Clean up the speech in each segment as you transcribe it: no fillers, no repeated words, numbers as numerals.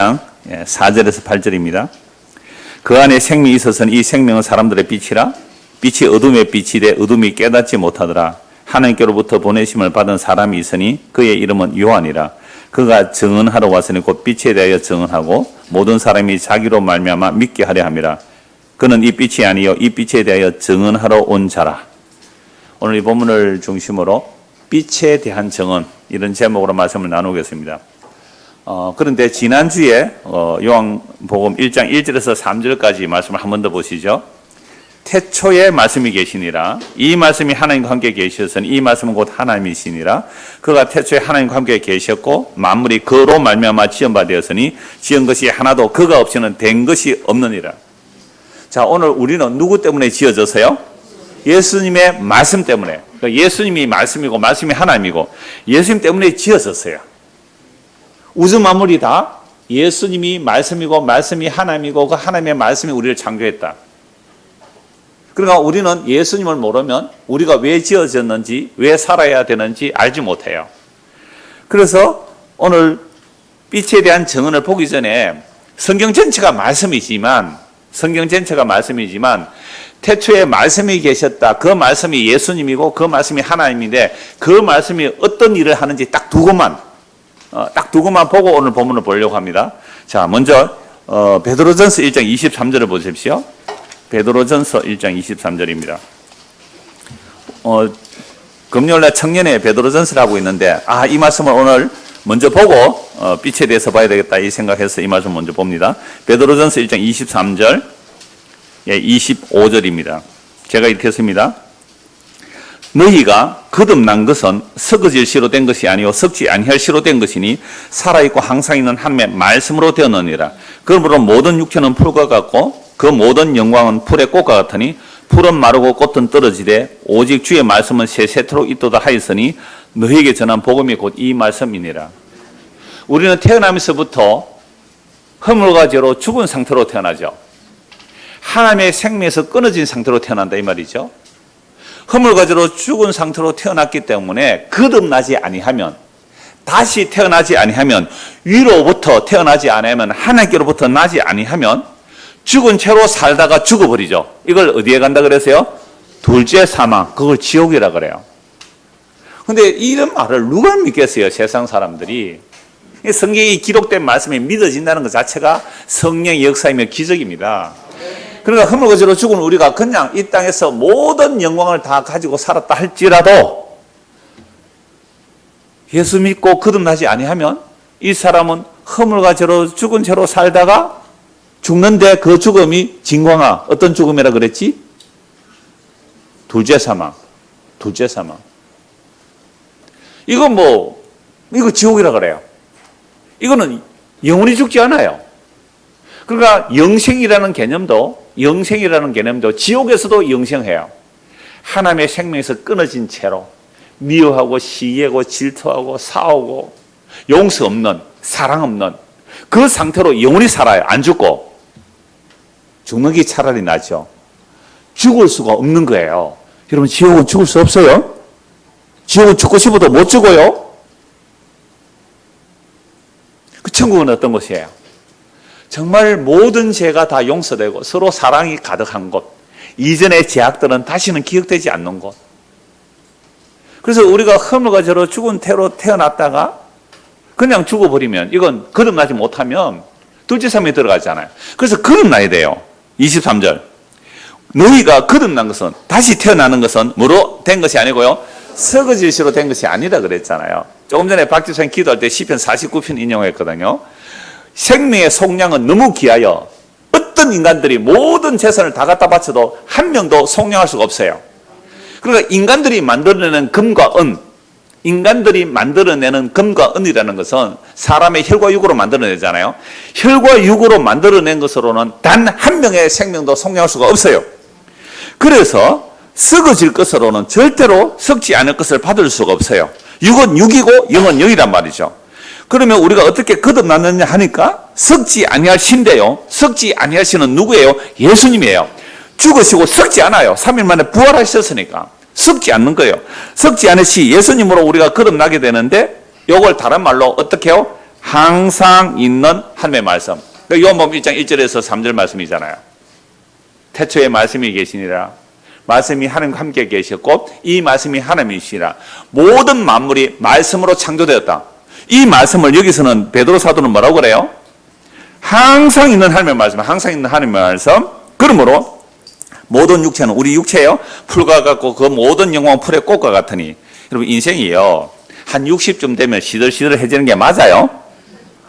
4절에서 8절입니다. 그 안에 생명이 있어서는 이 생명은 사람들의 빛이라. 빛이 어둠의 빛이 돼 어둠이 깨닫지 못하더라. 하나님께로부터 보내심을 받은 사람이 있으니 그의 이름은 요한이라. 그가 증언하러 왔으니 곧 빛에 대하여 증언하고 모든 사람이 자기로 말미암아 믿게 하려 함이라. 그는 이 빛이 아니요 이 빛에 대하여 증언하러 온 자라. 오늘 이 본문을 중심으로 빛에 대한 증언, 이런 제목으로 말씀을 나누겠습니다. 그런데 지난주에 요한복음 1장 1절에서 3절까지 말씀을 한 번 더 보시죠. 태초에 말씀이 계시니라. 이 말씀이 하나님과 함께 계셨으니 이 말씀은 곧 하나님이시니라. 그가 태초에 하나님과 함께 계셨고 만물이 그로 말미암아 지은 바 되었으니 지은 것이 하나도 그가 없이는 된 것이 없느니라. 자, 오늘 우리는 누구 때문에 지어졌어요? 예수님의 말씀 때문에. 그러니까 예수님이 말씀이고 말씀이 하나님이고 예수님 때문에 지어졌어요. 우주 만물이 다 예수님이 말씀이고 말씀이 하나님이고 그 하나님의 말씀이 우리를 창조했다. 그러니까 우리는 예수님을 모르면 우리가 왜 지어졌는지, 왜 살아야 되는지 알지 못해요. 그래서 오늘 빛에 대한 증언을 보기 전에 성경 전체가 말씀이지만 태초에 말씀이 계셨다. 그 말씀이 예수님이고 그 말씀이 하나님인데 그 말씀이 어떤 일을 하는지 딱 두 것만 보고 오늘 본문을 보려고 합니다. 자, 먼저 베드로전서 1장 23절을 보십시오. 베드로전서 1장 23절입니다. 금요일날 청년회 베드로전서를 하고 있는데 이 말씀을 오늘 먼저 보고 빛에 대해서 봐야 되겠다 이 생각해서 이 말씀 먼저 봅니다. 베드로전서 1장 23절 25절입니다. 제가 이렇게 했습니다. 너희가 거듭난 것은 썩어질 씨로 된 것이 아니요 썩지 아니할 씨로 된 것이니 살아있고 항상 있는 하나님의 말씀으로 되었느니라. 그러므로 모든 육체는 풀과 같고 그 모든 영광은 풀의 꽃과 같으니 풀은 마르고 꽃은 떨어지되 오직 주의 말씀은 세세토록 있도다 하였으니 너희에게 전한 복음이 곧 이 말씀이니라. 우리는 태어나면서부터 허물과 죄로 죽은 상태로 태어나죠. 하나님의 생명에서 끊어진 상태로 태어난다 이 말이죠. 허물과 죄로 죽은 상태로 태어났기 때문에 거듭나지 아니하면, 다시 태어나지 아니하면, 위로부터 태어나지 아니하면, 하나님께로부터 나지 아니하면 죽은 채로 살다가 죽어버리죠. 이걸 어디에 간다 그랬어요? 둘째 사망, 그걸 지옥이라 그래요. 근데 이런 말을 누가 믿겠어요? 세상 사람들이. 성경에 기록된 말씀이 믿어진다는 것 자체가 성령의 역사이며 기적입니다. 그러니까 허물과 죄로 죽은 우리가 그냥 이 땅에서 모든 영광을 다 가지고 살았다 할지라도 예수 믿고 거듭나지 아니하면 이 사람은 허물과 죄로 죽은 채로 살다가 죽는데 그 죽음이 진광아, 어떤 죽음이라 그랬지? 둘째 사망. 이거 지옥이라 그래요. 이거는 영원히 죽지 않아요. 그러니까 영생이라는 개념도 지옥에서도 영생해요. 하나님의 생명에서 끊어진 채로 미워하고 시기하고 질투하고 싸우고 용서 없는, 사랑 없는 그 상태로 영원히 살아요. 안 죽고. 죽는 게 차라리 낫죠. 죽을 수가 없는 거예요. 여러분, 지옥은 죽을 수 없어요. 지옥은 죽고 싶어도 못 죽어요. 그 천국은 어떤 곳이에요? 정말 모든 죄가 다 용서되고 서로 사랑이 가득한 곳, 이전의 죄악들은 다시는 기억되지 않는 곳. 그래서 우리가 허물과 죄로 죽은 태로 태어났다가 그냥 죽어버리면, 이건 거듭나지 못하면 둘째 삶에 들어가잖아요. 그래서 거듭나야 돼요. 23절. 너희가 거듭난 것은, 다시 태어나는 것은 뭐로 된 것이 아니고요, 썩어질 씨로 된 것이 아니라 그랬잖아요. 조금 전에 박 집사님 기도할 때 시편 49편 인용했거든요. 생명의 속량은 너무 귀하여 어떤 인간들이 모든 재산을 다 갖다 바쳐도 한 명도 속량할 수가 없어요. 그러니까 인간들이 만들어내는 금과 은이라는 것은 사람의 혈과 육으로 만들어내잖아요. 혈과 육으로 만들어낸 것으로는 단 한 명의 생명도 속량할 수가 없어요. 그래서 썩어질 것으로는 절대로 썩지 않을 것을 받을 수가 없어요. 육은 육이고 영은 영이란 말이죠. 그러면 우리가 어떻게 거듭났느냐 하니까 썩지 아니할 신데요. 썩지 아니할 신은 누구예요? 예수님이에요. 죽으시고 썩지 않아요. 3일 만에 부활하셨으니까. 썩지 않는 거예요. 썩지 않으시 예수님으로 우리가 거듭나게 되는데 이걸 다른 말로 어떻게 해요? 항상 있는 하나님의 말씀. 요한복음 1장 1절에서 3절 말씀이잖아요. 태초에 말씀이 계시니라. 말씀이 하나님과 함께 계셨고 이 말씀이 하나님이시라. 모든 만물이 말씀으로 창조되었다. 이 말씀을 여기서는 베드로 사도는 뭐라고 그래요? 항상 있는 하나님의 말씀, 항상 있는 하나님의 말씀. 그러므로 모든 육체는 우리 육체예요. 풀과 같고 그 모든 영광은 풀의 꽃과 같으니. 여러분 인생이요. 한 60쯤 되면 시들시들해지는 게 맞아요.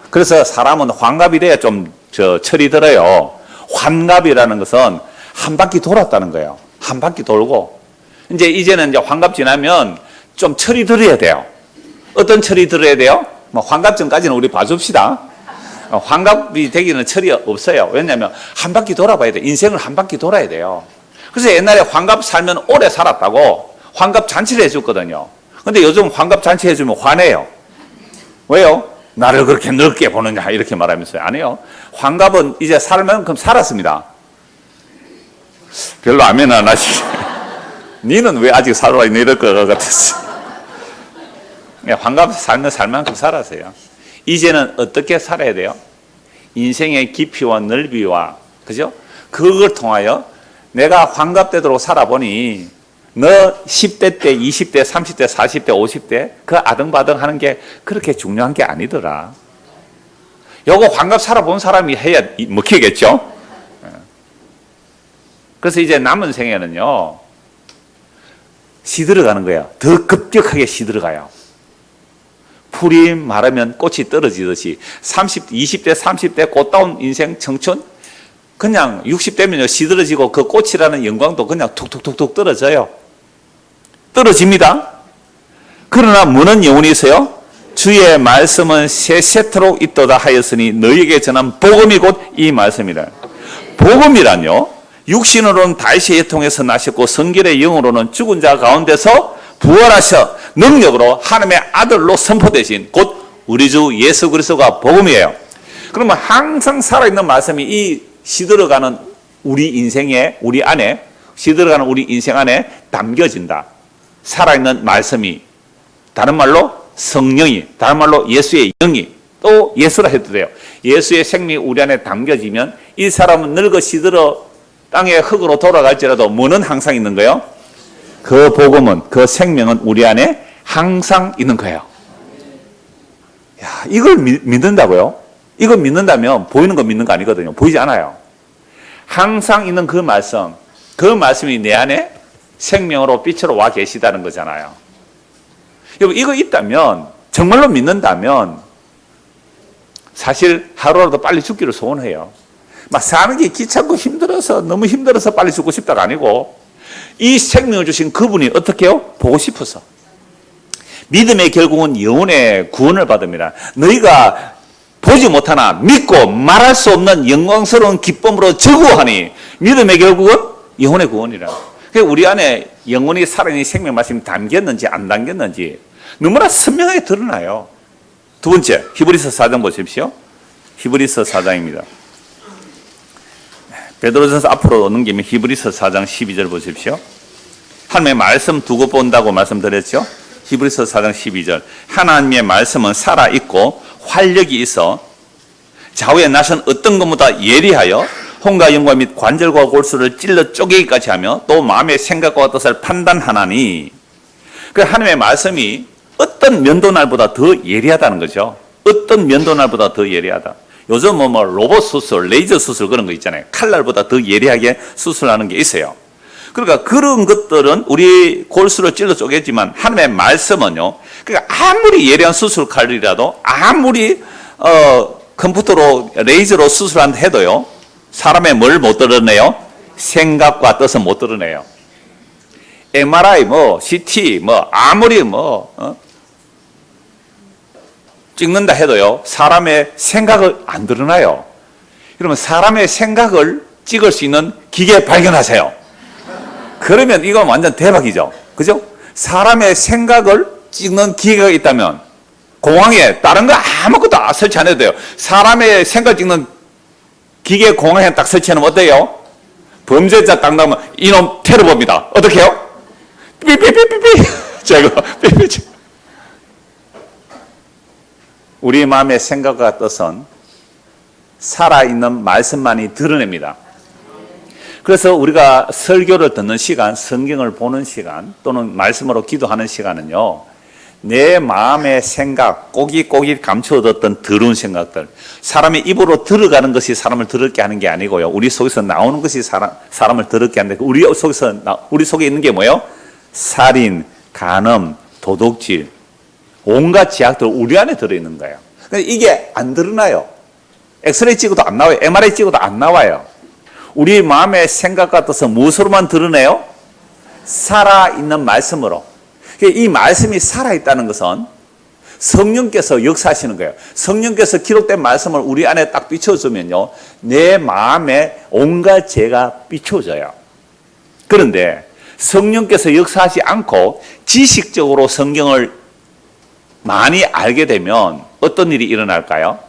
그래서 사람은 환갑이 돼야 좀 철이 들어요. 환갑이라는 것은 한 바퀴 돌았다는 거예요. 한 바퀴 돌고 이제는 이제 환갑 지나면 좀 철이 들어야 돼요. 어떤 철이 들어야 돼요? 뭐 환갑 전까지는 우리 봐줍시다. 환갑이 되기는 철이 없어요. 왜냐하면 한 바퀴 돌아봐야 돼. 인생을 한 바퀴 돌아야 돼요. 그래서 옛날에 환갑 살면 오래 살았다고 환갑 잔치를 해줬거든요. 근데 요즘 환갑 잔치 해주면 화내요. 왜요? 나를 그렇게 넓게 보느냐 이렇게 말하면서요. 아니요. 환갑은 이제 살 만큼 살았습니다. 별로 아멘 안 하시죠. 니는 왜 아직 살아 있는 이럴 것 같았어. 환갑 살면 살 만큼 살았어요. 이제는 어떻게 살아야 돼요? 인생의 깊이와 넓이와 그죠? 그걸 통하여 내가 환갑 되도록 살아보니 너 10대 때, 20대, 30대, 40대, 50대 그 아등바등 하는 게 그렇게 중요한 게 아니더라. 요거 환갑 살아본 사람이 해야 먹히겠죠? 그래서 이제 남은 생에는요 시들어가는 거예요. 더 급격하게 시들어가요. 풀이 마르면 꽃이 떨어지듯이 20대, 30대 꽃다운 인생 청춘 그냥 60대면요 시들어지고 그 꽃이라는 영광도 그냥 툭툭툭툭 떨어져요. 떨어집니다. 그러나 무는 영원히 있어요. 주의 말씀은 세세토록 있도다 하였으니 너희에게 전한 복음이 곧 이 말씀이라. 복음이란요 육신으로는 다윗의 혈통에서 나셨고 성결의 영으로는 죽은 자 가운데서 부활하셔 능력으로 하나님의 아들로 선포되신 곧 우리 주 예수 그리스도가 복음이에요. 그러면 항상 살아있는 말씀이 이 시들어가는 우리 인생에 우리 안에 시들어가는 우리 인생 안에 담겨진다. 살아있는 말씀이 다른 말로 성령이 다른 말로 예수의 영이 또 예수라 해도 돼요. 예수의 생명이 우리 안에 담겨지면 이 사람은 늙어 시들어 땅의 흙으로 돌아갈지라도 뭐는 항상 있는 거예요? 그 복음은 그 생명은 우리 안에 항상 있는 거예요. 야, 이걸 믿는다고요? 이걸 믿는다면 보이는 거 믿는 거 아니거든요. 보이지 않아요. 항상 있는 그 말씀, 그 말씀이 내 안에 생명으로 빛으로 와 계시다는 거잖아요. 여러분 이거 있다면 정말로 믿는다면 사실 하루라도 빨리 죽기를 소원해요. 막 사는 게 귀찮고 힘들어서 너무 힘들어서 빨리 죽고 싶다가 아니고 이 생명을 주신 그분이 어떻게 해요? 보고 싶어서. 믿음의 결국은 영혼의 구원을 받습니다. 너희가 보지 못하나 믿고 말할 수 없는 영광스러운 기쁨으로 저구하니 믿음의 결국은 영혼의 구원이라. 그러니까 우리 안에 영혼이 살아있는 생명 말씀이 담겼는지 안 담겼는지 너무나 선명하게 드러나요. 두 번째 히브리서 4장 보십시오. 히브리서 4장입니다. 베드로전서 앞으로 넘기면 히브리서 4장 12절 보십시오. 하나님의 말씀 두고 본다고 말씀드렸죠. 히브리서 4장 12절 하나님의 말씀은 살아있고 활력이 있어 좌우에 나선 어떤 것보다 예리하여 혼과 영과 및 관절과 골수를 찔러 쪼개기까지 하며 또 마음의 생각과 뜻을 판단하나니 그 하나님의 말씀이 어떤 면도날보다 더 예리하다는 거죠. 어떤 면도날보다 더 예리하다. 요즘 뭐 로봇 수술, 레이저 수술 그런 거 있잖아요. 칼날보다 더 예리하게 수술하는 게 있어요. 그러니까 그런 것들은 우리 골수를 찔러 쪼개지만 하나님의 말씀은요. 그러니까 아무리 예리한 수술 칼이라도 아무리 컴퓨터로 레이저로 수술한다 해도요. 사람의 뭘 못 드러내요? 생각과 뜻은 못 드러내요. MRI CT 아무리 찍는다 해도요. 사람의 생각을 안 드러나요. 그러면 사람의 생각을 찍을 수 있는 기계 발견하세요. 그러면 이건 완전 대박이죠. 그죠? 사람의 생각을 찍는 기계가 있다면 공항에 다른 거 아무것도 설치 안 해도 돼요. 사람의 생각 찍는 기계 공항에 딱 설치하면 어때요? 범죄자 딱 나오면 이놈 테러범이다. 어떻게 해요? 삐삐삐삐삐. 제가 삐삐. 우리 마음의 생각과 뜻은 살아있는 말씀만이 드러냅니다. 그래서 우리가 설교를 듣는 시간, 성경을 보는 시간 또는 말씀으로 기도하는 시간은요, 내 마음의 생각, 꼬깃꼬깃 감추어뒀던 더러운 생각들, 사람의 입으로 들어가는 것이 사람을 더럽게 하는 게 아니고요, 우리 속에서 나오는 것이 사람을 더럽게 하는데, 우리 속에 있는 게 뭐예요? 살인, 간음, 도둑질, 온갖 죄악들 우리 안에 들어있는 거예요. 근데 이게 안 드러나요. 엑스레이 찍어도 안 나와요. MRI 찍어도 안 나와요. 우리 마음의 생각과 뜻은 무엇으로만 드러내요? 살아있는 말씀으로. 이 말씀이 살아있다는 것은 성령께서 역사하시는 거예요. 성령께서 기록된 말씀을 우리 안에 딱 비춰주면요, 내 마음에 온갖 죄가 비춰져요. 그런데 성령께서 역사하지 않고 지식적으로 성경을 많이 알게 되면 어떤 일이 일어날까요?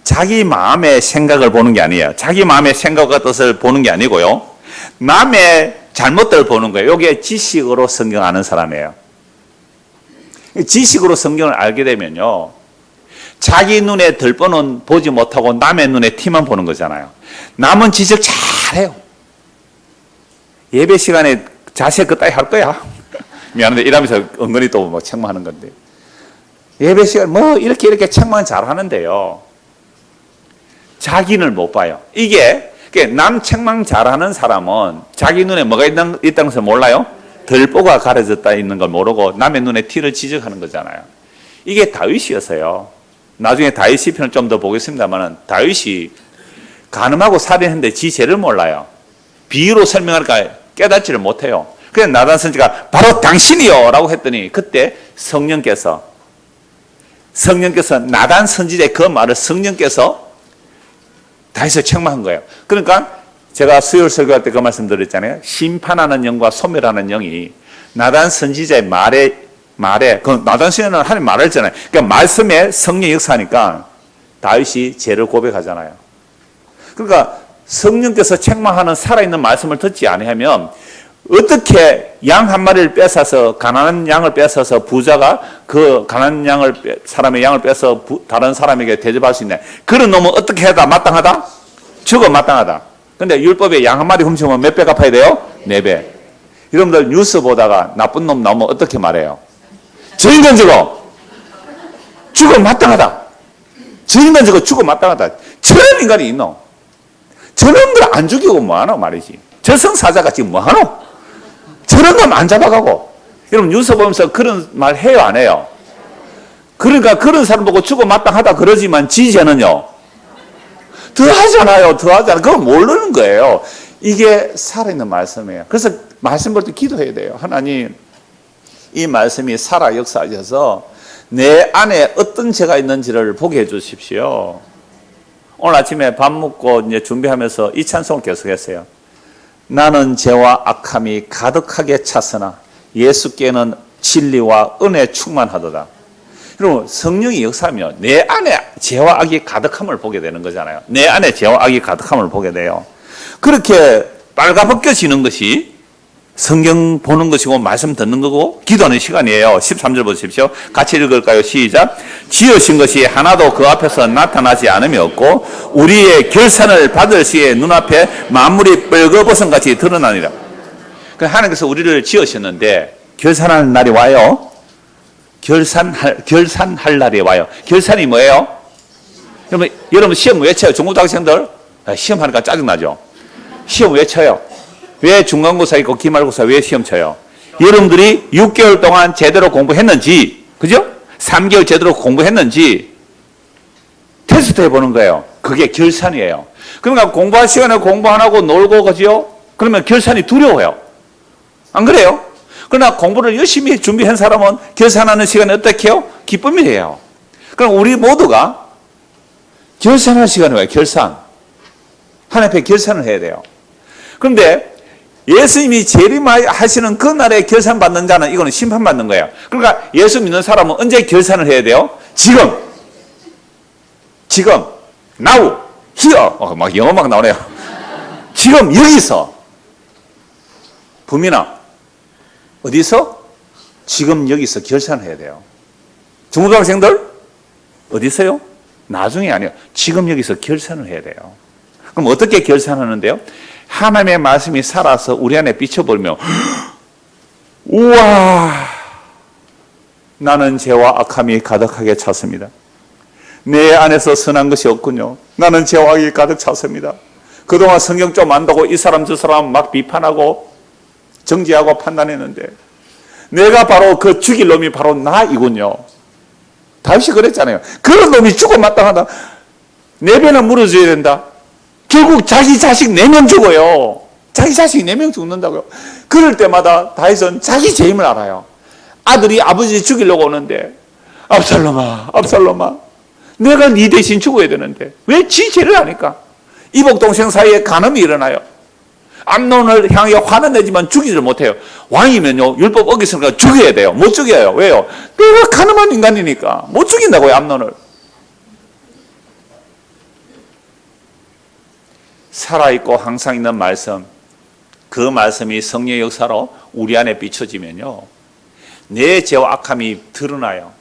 자기 마음의 생각을 보는 게 아니에요. 자기 마음의 생각과 뜻을 보는 게 아니고요, 남의 잘못들을 보는 거예요. 이게 지식으로 성경 아는 사람이에요. 지식으로 성경을 알게 되면요, 자기 눈에 들보는 보지 못하고 남의 눈에 티만 보는 거잖아요. 남은 지적 잘해요. 예배 시간에 자세 그따위 할 거야. 미안한데 이러면서 은근히 또 뭐 책망하는 건데, 예배 시간 뭐 이렇게 책망 잘하는데요, 자기를 못 봐요. 이게 남 책망 잘하는 사람은 자기 눈에 뭐가 있다는 것을 몰라요. 들보가 가려졌다 있는 걸 모르고 남의 눈에 티를 지적하는 거잖아요. 이게 다윗이었어요. 나중에 다윗 시편을 좀 더 보겠습니다만, 다윗이 간음하고 살인했는데 지 죄를 몰라요. 비유로 설명하니까 깨닫지를 못해요. 그래서 나단 선지가 바로 당신이요 라고 했더니, 그때 성령께서 나단 선지자의 그 말을 성령께서 다윗을 책망한 거예요. 그러니까 제가 수요일 설교할 때 그 말씀 드렸잖아요. 심판하는 영과 소멸하는 영이 나단 선지자의 말에 그 나단 선지자는 하나님 말을 했잖아요. 그러니까 말씀에 성령 역사하니까 다윗이 죄를 고백하잖아요. 그러니까 성령께서 책망하는 살아있는 말씀을 듣지 아니하면 어떻게 양 한 마리를 뺏어서, 가난한 양을 뺏어서 부자가 그 가난한 사람의 양을 뺏어 다른 사람에게 대접할 수 있냐. 그런 놈은 어떻게 하다? 마땅하다? 죽어 마땅하다. 근데 율법에 양 한 마리 훔치면 몇 배 갚아야 돼요? 4배. 여러분들 뉴스 보다가 나쁜 놈 나오면 어떻게 말해요? 저 인간 저거 죽어 마땅하다. 저 인간 저거 죽어 마땅하다. 저런 인간이 있노? 저놈들 안 죽이고 뭐하노 말이지. 저승사자가 지금 뭐하노? 저런 놈 안 잡아가고. 여러분 뉴스 보면서 그런 말 해요 안 해요? 그러니까 그런 사람 보고 죽어 마땅하다 그러지만 지죄는요 더 하잖아요. 더 하잖아요. 그건 모르는 거예요. 이게 살아있는 말씀이에요. 그래서 말씀 볼 때 기도해야 돼요. 하나님, 이 말씀이 살아 역사하셔서 내 안에 어떤 죄가 있는지를 보게 해 주십시오. 오늘 아침에 밥 먹고 이제 준비하면서 이 찬송을 계속했어요. 나는 죄와 악함이 가득하게 찼으나 예수께는 진리와 은혜 충만하도다. 여러분 성령이 역사하면 내 안에 죄와 악이 가득함을 보게 되는 거잖아요. 내 안에 죄와 악이 가득함을 보게 돼요. 그렇게 빨가벗겨지는 것이 성경 보는 것이고 말씀 듣는 거고 기도하는 시간이에요. 13절 보십시오. 같이 읽을까요? 시작. 지으신 것이 하나도 그 앞에서 나타나지 않음이 없고 우리의 결산을 받을 시에 눈앞에 만물이 뻘거벗은 같이 드러나니라. 하나님께서 우리를 지으셨는데 결산할 날이 와요. 결산할 날이 와요. 결산이 뭐예요? 여러분 시험 왜 쳐요? 중고등학생들 시험하니까 짜증나죠? 시험 왜 쳐요? 왜 중간고사 있고 기말고사 왜 시험 쳐요? 여러분들이 6개월 동안 제대로 공부했는지, 그죠? 3개월 제대로 공부했는지 테스트 해보는 거예요. 그게 결산이에요. 그러니까 공부할 시간에 공부 안 하고 놀고 그죠? 그러면 결산이 두려워요. 안 그래요? 그러나 공부를 열심히 준비한 사람은 결산하는 시간에 어떻게 해요? 기쁨이에요. 그럼 우리 모두가 결산할 시간이 와요. 결산. 하나님 앞에 결산을 해야 돼요. 그런데 예수님이 재림하시는 그 날에 결산받는 자는 이거는 심판받는 거예요. 그러니까 예수 믿는 사람은 언제 결산을 해야 돼요? 지금. now, here. 막 영어 막 나오네요. 지금 여기서. 부민아, 어디서? 지금 여기서 결산을 해야 돼요. 중고등학생들? 어디서요? 나중에 아니에요. 지금 여기서 결산을 해야 돼요. 그럼 어떻게 결산하는데요? 하나님의 말씀이 살아서 우리 안에 비춰버리면 우와, 나는 죄와 악함이 가득하게 찼습니다. 내 안에서 선한 것이 없군요. 나는 죄와 악이 가득 찼습니다. 그동안 성경 좀 안다고 이 사람 저 사람 막 비판하고 정지하고 판단했는데 내가 바로 그 죽일 놈이 바로 나이군요. 다윗이 그랬잖아요. 그런 놈이 죽어 마땅하다. 내 배는 물어줘야 된다. 결국 자기 자식 4명 죽어요. 자기 자식 4명 죽는다고요. 그럴 때마다 다윗은 자기 죄임을 알아요. 아들이 아버지 죽이려고 오는데 압살롬아, 압살롬아, 내가 네 대신 죽어야 되는데 왜 지 죄를 하니까? 이복 동생 사이에 간음이 일어나요. 암논을 향해 화는 내지만 죽이지를 못해요. 왕이면요 율법 어겼으니까 죽여야 돼요. 못 죽여요. 왜요? 내가 간음한 인간이니까 못 죽인다고요. 암논을. 살아있고 항상 있는 말씀, 그 말씀이 성령의 역사로 우리 안에 비춰지면요 내 죄와 악함이 드러나요.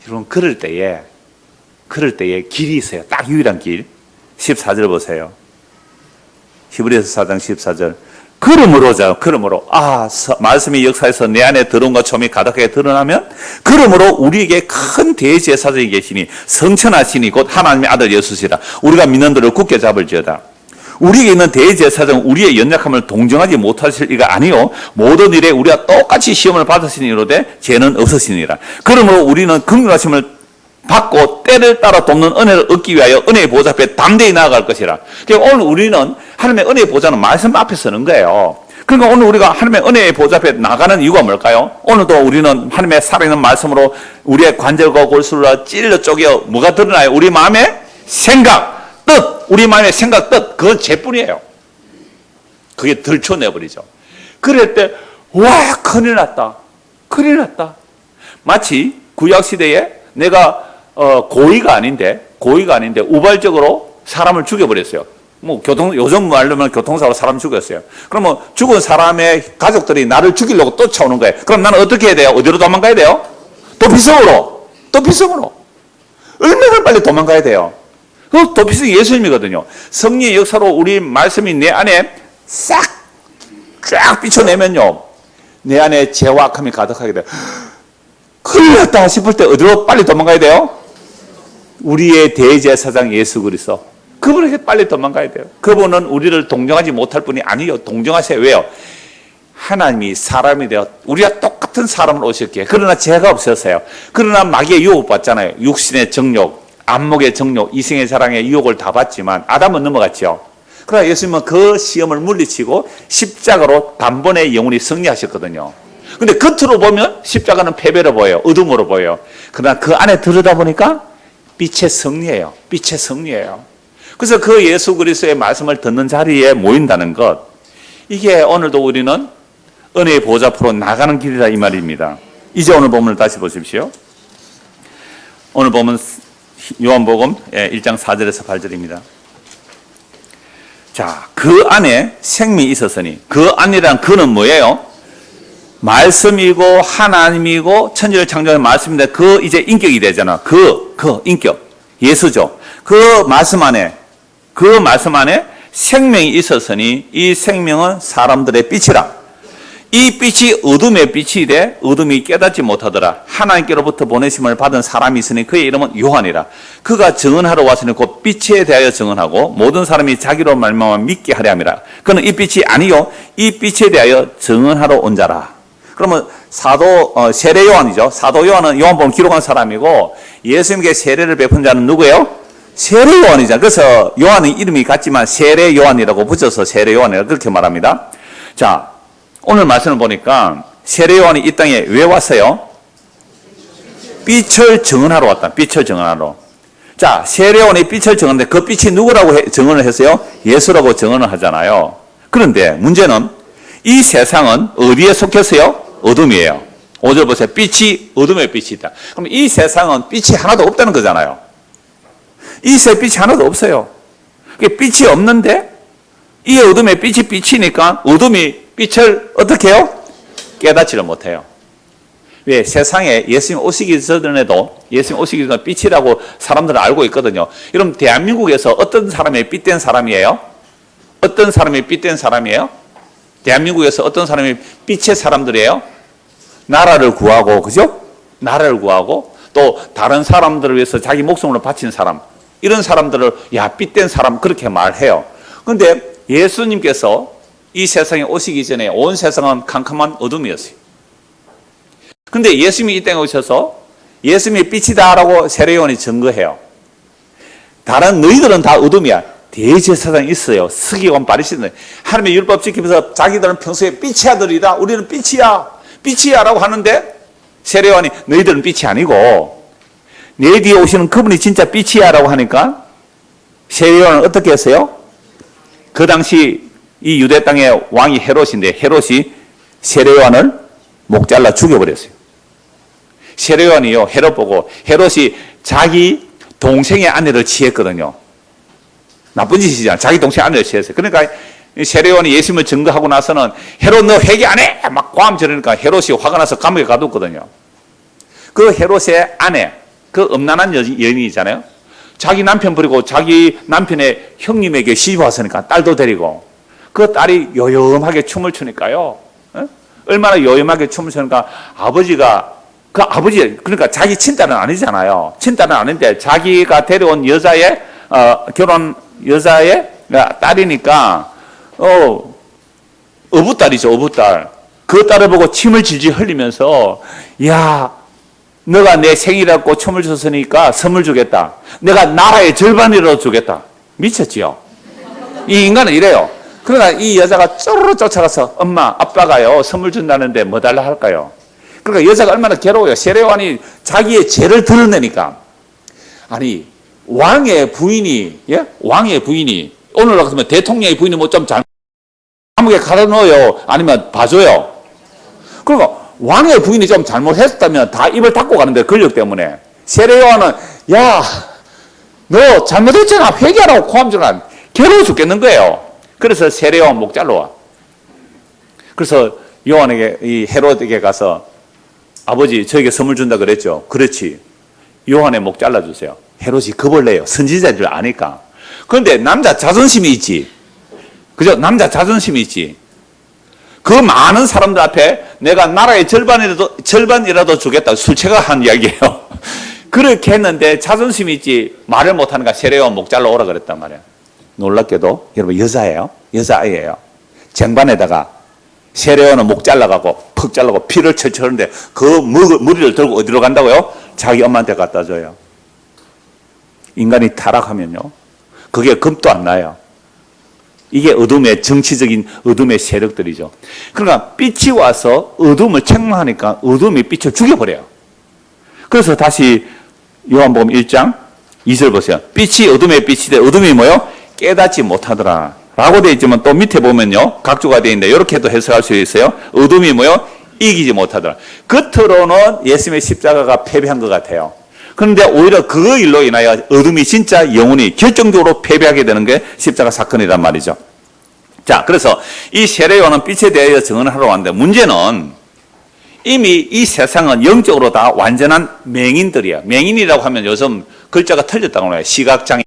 여러분 그럴 때에 길이 있어요. 딱 유일한 길. 14절 보세요. 히브리서 4장 14절. 그러므로 말씀이 역사에서 내 안에 들어온과 점이 가득하게 드러나면 그러므로 우리에게 큰 대제사장이 계시니 성천하시니 곧 하나님의 아들 예수시라. 우리가 믿는 들을 굳게 잡을지어다. 우리에게 있는 대제사장은 우리의 연약함을 동정하지 못하실 이가 아니요 모든 일에 우리가 똑같이 시험을 받으시니 이로되 죄는 없으시니라. 그러므로 우리는 긍휼하심을 받고 때를 따라 돕는 은혜를 얻기 위하여 은혜의 보좌 앞에 담대히 나아갈 것이라. 그러니까 오늘 우리는 하나님의 은혜의 보좌는 말씀 앞에 서는 거예요. 그러니까 오늘 우리가 하나님의 은혜의 보좌 앞에 나가는 이유가 뭘까요? 오늘도 우리는 하나님의 살아있는 말씀으로 우리의 관절과 골수를 찔러 쪼개어 뭐가 드러나요? 우리 마음의 생각, 뜻, 우리 마음의 생각, 뜻, 그건 죄뿐이에요. 그게 들춰내버리죠. 그럴 때 와, 큰일 났다. 큰일 났다. 마치 구약시대에 내가 고의가 아닌데 우발적으로 사람을 죽여버렸어요. 요즘 말로면 교통사고로 사람 죽였어요. 그러면 죽은 사람의 가족들이 나를 죽이려고 쫓아오는 거예요. 그럼 나는 어떻게 해야 돼요? 어디로 도망가야 돼요? 도피성으로. 얼마나 빨리 도망가야 돼요? 그 도피성이 예수님이거든요. 성령의 역사로 우리 말씀이 내 안에 쫙 비춰내면요 내 안에 죄와 악함이 가득하게 돼요. 큰일 났다 싶을 때 어디로 빨리 도망가야 돼요? 우리의 대제사장 예수 그리스도, 그분에게 빨리 도망가야 돼요. 그분은 우리를 동정하지 못할 분이 아니에요. 동정하세요. 왜요? 하나님이 사람이 되어 우리가 똑같은 사람을 오셨기에. 그러나 죄가 없었어요. 그러나 마귀의 유혹을 받잖아요. 육신의 정욕, 안목의 정욕, 이생의 사랑의 유혹을 다 받지만 아담은 넘어갔죠. 그러나 예수님은 그 시험을 물리치고 십자가로 단번에 영원히 승리하셨거든요. 근데 겉으로 보면 십자가는 패배로 보여요. 어둠으로 보여요. 그러나 그 안에 들여다보니까 빛의 승리예요. 빛의 승리예요. 그래서 그 예수 그리스도의 말씀을 듣는 자리에 모인다는 것, 이게 오늘도 우리는 은혜의 보좌 앞으로 나가는 길이다 이 말입니다. 이제 오늘 본문을 다시 보십시오. 오늘 본문 요한복음 1장 4절에서 8절입니다. 자, 그 안에 생명이 있었으니, 그 안이란 그는 뭐예요? 말씀이고 하나님이고 천지를 창조한 말씀인데 그 이제 인격이 되잖아. 그 인격 예수죠. 그 말씀 안에 생명이 있었으니 이 생명은 사람들의 빛이라. 이 빛이 어둠의 빛이 돼 어둠이 깨닫지 못하더라. 하나님께로부터 보내심을 받은 사람이 있으니 그의 이름은 요한이라. 그가 증언하러 왔으니 곧 빛에 대하여 증언하고 모든 사람이 자기로 말미암아 믿게 하려 함이라. 그는 이 빛이 아니요 이 빛에 대하여 증언하러 온 자라. 그러면 세례 요한이죠. 사도 요한은 요한복음을 기록한 사람이고 예수님께 세례를 베푼 자는 누구예요? 세례 요한이죠. 그래서 요한의 이름이 같지만 세례 요한이라고 붙여서 세례 요한이라고 그렇게 말합니다. 자, 오늘 말씀을 보니까 세례 요한이 이 땅에 왜 왔어요? 빛을 증언하러 왔다. 빛을 증언하러. 자, 세례 요한이 빛을 증언하는데 그 빛이 누구라고 증언을 했어요? 예수라고 증언을 하잖아요. 그런데 문제는 이 세상은 어디에 속했어요? 어둠이에요. 5절 보세요. 빛이 어둠의 빛이다. 그럼 이 세상은 빛이 하나도 없다는 거잖아요. 이 세상에 빛이 하나도 없어요. 빛이 없는데 이 어둠의 빛이 빛이니까 어둠이 빛을 어떻게 해요? 깨닫지를 못해요. 왜 세상에 예수님 오시기 전에도 예수님 오시기 전에 빛이라고 사람들은 알고 있거든요. 여러분 대한민국에서 어떤 사람이 빛된 사람이에요? 어떤 사람이 빛된 사람이에요? 대한민국에서 어떤 사람이 빛의 사람들이에요? 나라를 구하고, 그죠? 나라를 구하고 또 다른 사람들을 위해서 자기 목숨을 바친 사람, 이런 사람들을 야 빛된 사람 그렇게 말해요. 그런데 예수님께서 이 세상에 오시기 전에 온 세상은 캄캄한 어둠이었어요. 근데 예수님이 이 땅에 오셔서 예수님이 빛이다라고 세례요한이 증거해요. 다른 너희들은 다 어둠이야. 대제사장이 있어요. 서기관 바리새인들. 하나님의 율법 지키면서 자기들은 평소에 빛의 아들이다. 우리는 빛이야. 빛이야 라고 하는데 세례요한이 너희들은 빛이 아니고 내 뒤에 오시는 그분이 진짜 빛이야 라고 하니까 세례요한은 어떻게 했어요? 그 당시 이 유대 땅의 왕이 헤롯인데 헤롯이 세례요한을 목 잘라 죽여버렸어요. 세례요한이요, 헤롯 보고 헤롯이 자기 동생의 아내를 취했거든요. 나쁜 짓이잖아. 자기 동생 아내를 취했어요. 그러니까 세례요한이 예수님을 증거하고 나서는 헤롯 너 회개 안 해! 막 고함 지르니까 헤롯이 화가 나서 감옥에 가뒀거든요. 그 헤롯의 아내, 그 음란한 여인이잖아요. 자기 남편 버리고 자기 남편의 형님에게 시집 왔으니까 딸도 데리고 그 딸이 요염하게 춤을 추니까요. 얼마나 요염하게 춤을 추니까 아버지가 그 아버지 그러니까 자기 친딸은 아니잖아요. 친딸은 아닌데 자기가 데려온 여자의 결혼 여자의 딸이니까 어부딸이죠. 어부딸. 그 딸을 보고 침을 질질 흘리면서 야 너가 내 생일이라고 춤을 췄으니까 선물 주겠다. 내가 나라의 절반이라도 주겠다. 미쳤지요. 이 인간은 이래요. 그러나 이 여자가 쪼르르 쫓아가서 엄마 아빠가요 선물 준다는데 뭐 달라 할까요? 그러니까 여자가 얼마나 괴로워요. 세례요한이 자기의 죄를 드러내니까. 아니 왕의 부인이 왕의 부인이 오늘 같으면 대통령의 부인이 뭐 좀 잘못 감옥에 가둬 넣어요? 아니면 봐줘요? 그러니까 왕의 부인이 좀 잘못했다면 다 입을 닫고 가는데 권력 때문에 세례요한은 야 너 잘못했잖아 회개하라고 고함주는 괴로워 죽겠는 거예요. 그래서 세례요한 목 잘라와. 그래서 요한에게 이 헤롯에게 가서 아버지 저에게 선물 준다 그랬죠. 그렇지. 요한의 목 잘라주세요. 헤롯이 겁을 내요. 선지자인 줄 아니까. 그런데 남자 자존심이 있지. 그죠? 남자 자존심이 있지. 그 많은 사람들 앞에 내가 나라의 절반이라도 주겠다. 술채가 한 이야기예요. 그렇게 했는데 자존심이 있지. 말을 못하니까 세례요한 목 잘라 오라 그랬단 말이에요. 놀랍게도 여러분 여자예요. 여자아이예요. 쟁반에다가 세례요한은 목 잘라가고 퍽 잘라고 피를 철철 하는데 그 무리를 들고 어디로 간다고요? 자기 엄마한테 갖다 줘요. 인간이 타락하면요. 그게 겁도 안 나요. 이게 어둠의 정치적인 어둠의 세력들이죠. 그러니까 빛이 와서 어둠을 책망하니까 어둠이 빛을 죽여버려요. 그래서 다시 요한복음 1장 2절 보세요. 빛이 어둠의 빛이 돼 어둠이 뭐요? 깨닫지 못하더라 라고 되어 있지만 또 밑에 보면요 각주가 되어 있는데 이렇게도 해석할 수 있어요. 어둠이 뭐요? 이기지 못하더라. 겉으로는 예수님의 십자가가 패배한 것 같아요. 그런데 오히려 그 일로 인하여 어둠이 진짜 영원히 결정적으로 패배하게 되는 게 십자가 사건이란 말이죠. 자, 그래서 이 세례요한은 빛에 대하여 증언을 하러 왔는데 문제는 이미 이 세상은 영적으로 다 완전한 맹인들이야. 맹인이라고 하면 요즘 글자가 틀렸다고 해요. 시각장애인.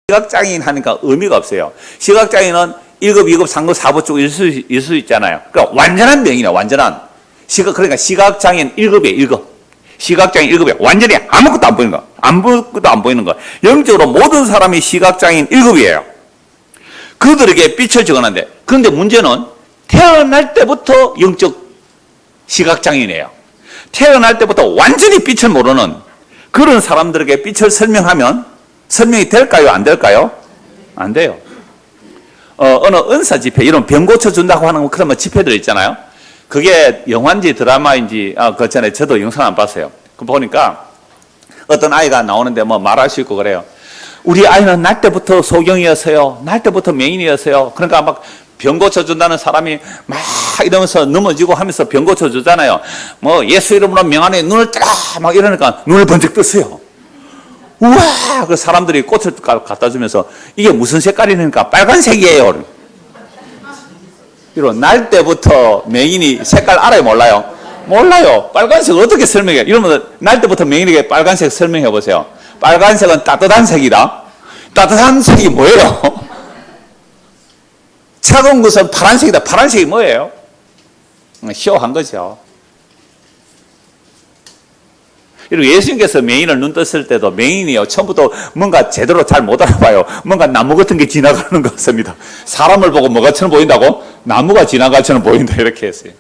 시각장애인 하니까 의미가 없어요. 시각장애인은 1급, 2급, 3급, 4급 쭉 일 수 있잖아요. 그러니까 완전한 맹인이야. 완전한. 그러니까 시각장애인 1급이에요. 1급. 시각장애인 1급이야. 완전히 아무것도 안 보이는 거. 아무것도 안 보이는 거. 영적으로 모든 사람이 시각장애인 1급이에요. 그들에게 빛을 증언한대. 그런데 문제는 태어날 때부터 영적 시각장애인이에요. 태어날 때부터 완전히 빛을 모르는 그런 사람들에게 빛을 설명하면 설명이 될까요? 안 될까요? 안 돼요. 어느 은사 집회, 이런 병 고쳐준다고 하는 그런 집회들 있잖아요. 그게 영화인지 드라마인지, 그렇잖아요. 저도 영상 안 봤어요. 그 보니까 어떤 아이가 나오는데 뭐 말할 수 있고 그래요. 우리 아이는 날 때부터 소경이었어요. 날 때부터 맹인이었어요. 그러니까 막 병 고쳐준다는 사람이 막 이러면서 넘어지고 하면서 병 고쳐주잖아요. 뭐 예수 이름으로 명하네 눈을 뜨라 막 이러니까 눈을 번쩍 떴어요. 우와! 그 사람들이 꽃을 갖다 주면서 이게 무슨 색깔이니까 빨간색이에요. 이런 날 때부터 맹인이 색깔 알아요, 몰라요? 몰라요. 빨간색 어떻게 설명해? 이러면 날 때부터 명인에게 빨간색 설명해 보세요. 빨간색은 따뜻한 색이다. 따뜻한 색이 뭐예요? 차가운 것은 파란색이다. 파란색이 뭐예요? 쇼한 거죠. 그리고 예수님께서 맹인을 눈 떴을 때도 맹인이요. 처음부터 뭔가 제대로 잘 못 알아봐요. 뭔가 나무 같은 게 지나가는 것 같습니다. 사람을 보고 뭐가처럼 보인다고? 나무가 지나가처럼 보인다. 이렇게 했어요.